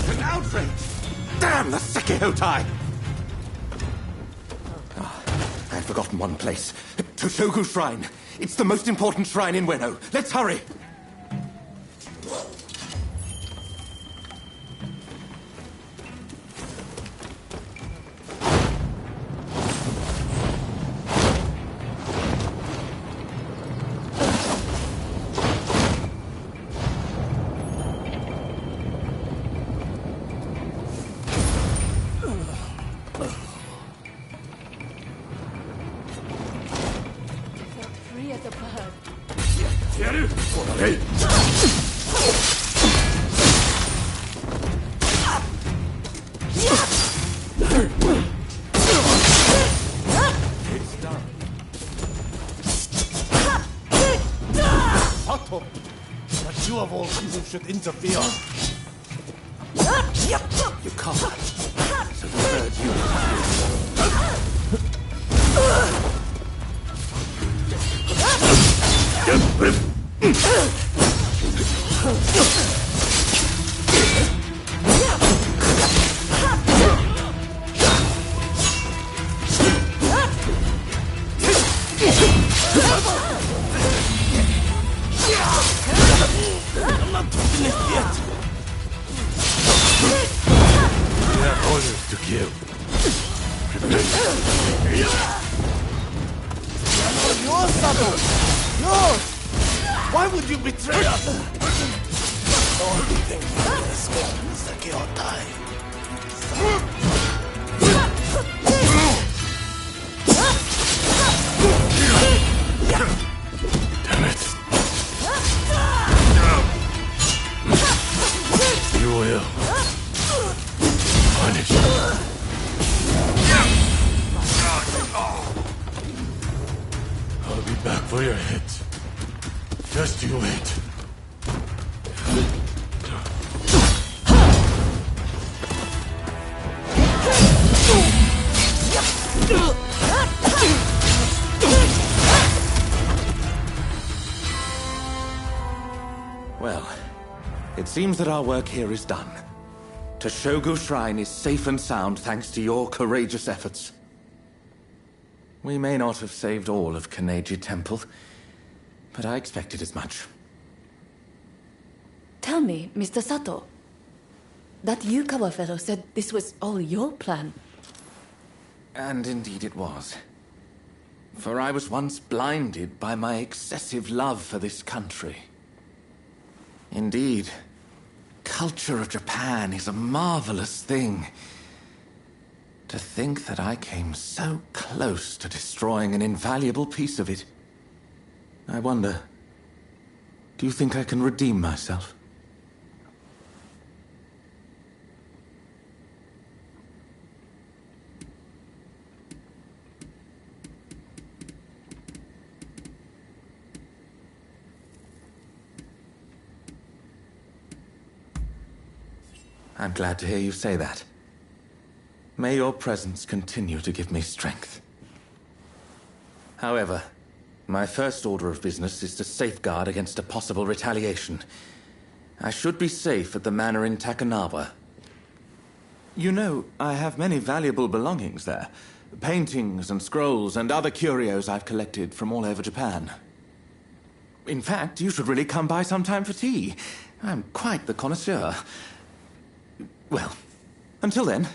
An outrage! Damn the Sekihotai! I had forgotten one place. Toshogu Shrine. It's the most important shrine in Ueno. Let's hurry! Free as a bird. It's done. Sato! But you of all people should interfere. You can't. So the third unit. I'm not finished yet. We have orders to kill. Yours, Sato! Yours! Why would you betray us? Only thing you can escape is the Kyotai. Damn it. You will punish. I'll be back for your head. Just you wait. Well, it seems that our work here is done. Toshogu Shrine is safe and sound thanks to your courageous efforts. We may not have saved all of Kaneji Temple, but I expected as much. Tell me, Mr. Sato. That Yukawa fellow said this was all your plan. And indeed it was. For I was once blinded by my excessive love for this country. Indeed, culture of Japan is a marvelous thing. To think that I came so close to destroying an invaluable piece of it. I wonder, do you think I can redeem myself? I'm glad to hear you say that. May your presence continue to give me strength. However, my first order of business is to safeguard against a possible retaliation. I should be safe at the manor in Takanawa. You know, I have many valuable belongings there. Paintings and scrolls and other curios I've collected from all over Japan. In fact, you should really come by sometime for tea. I'm quite the connoisseur. Well, until then,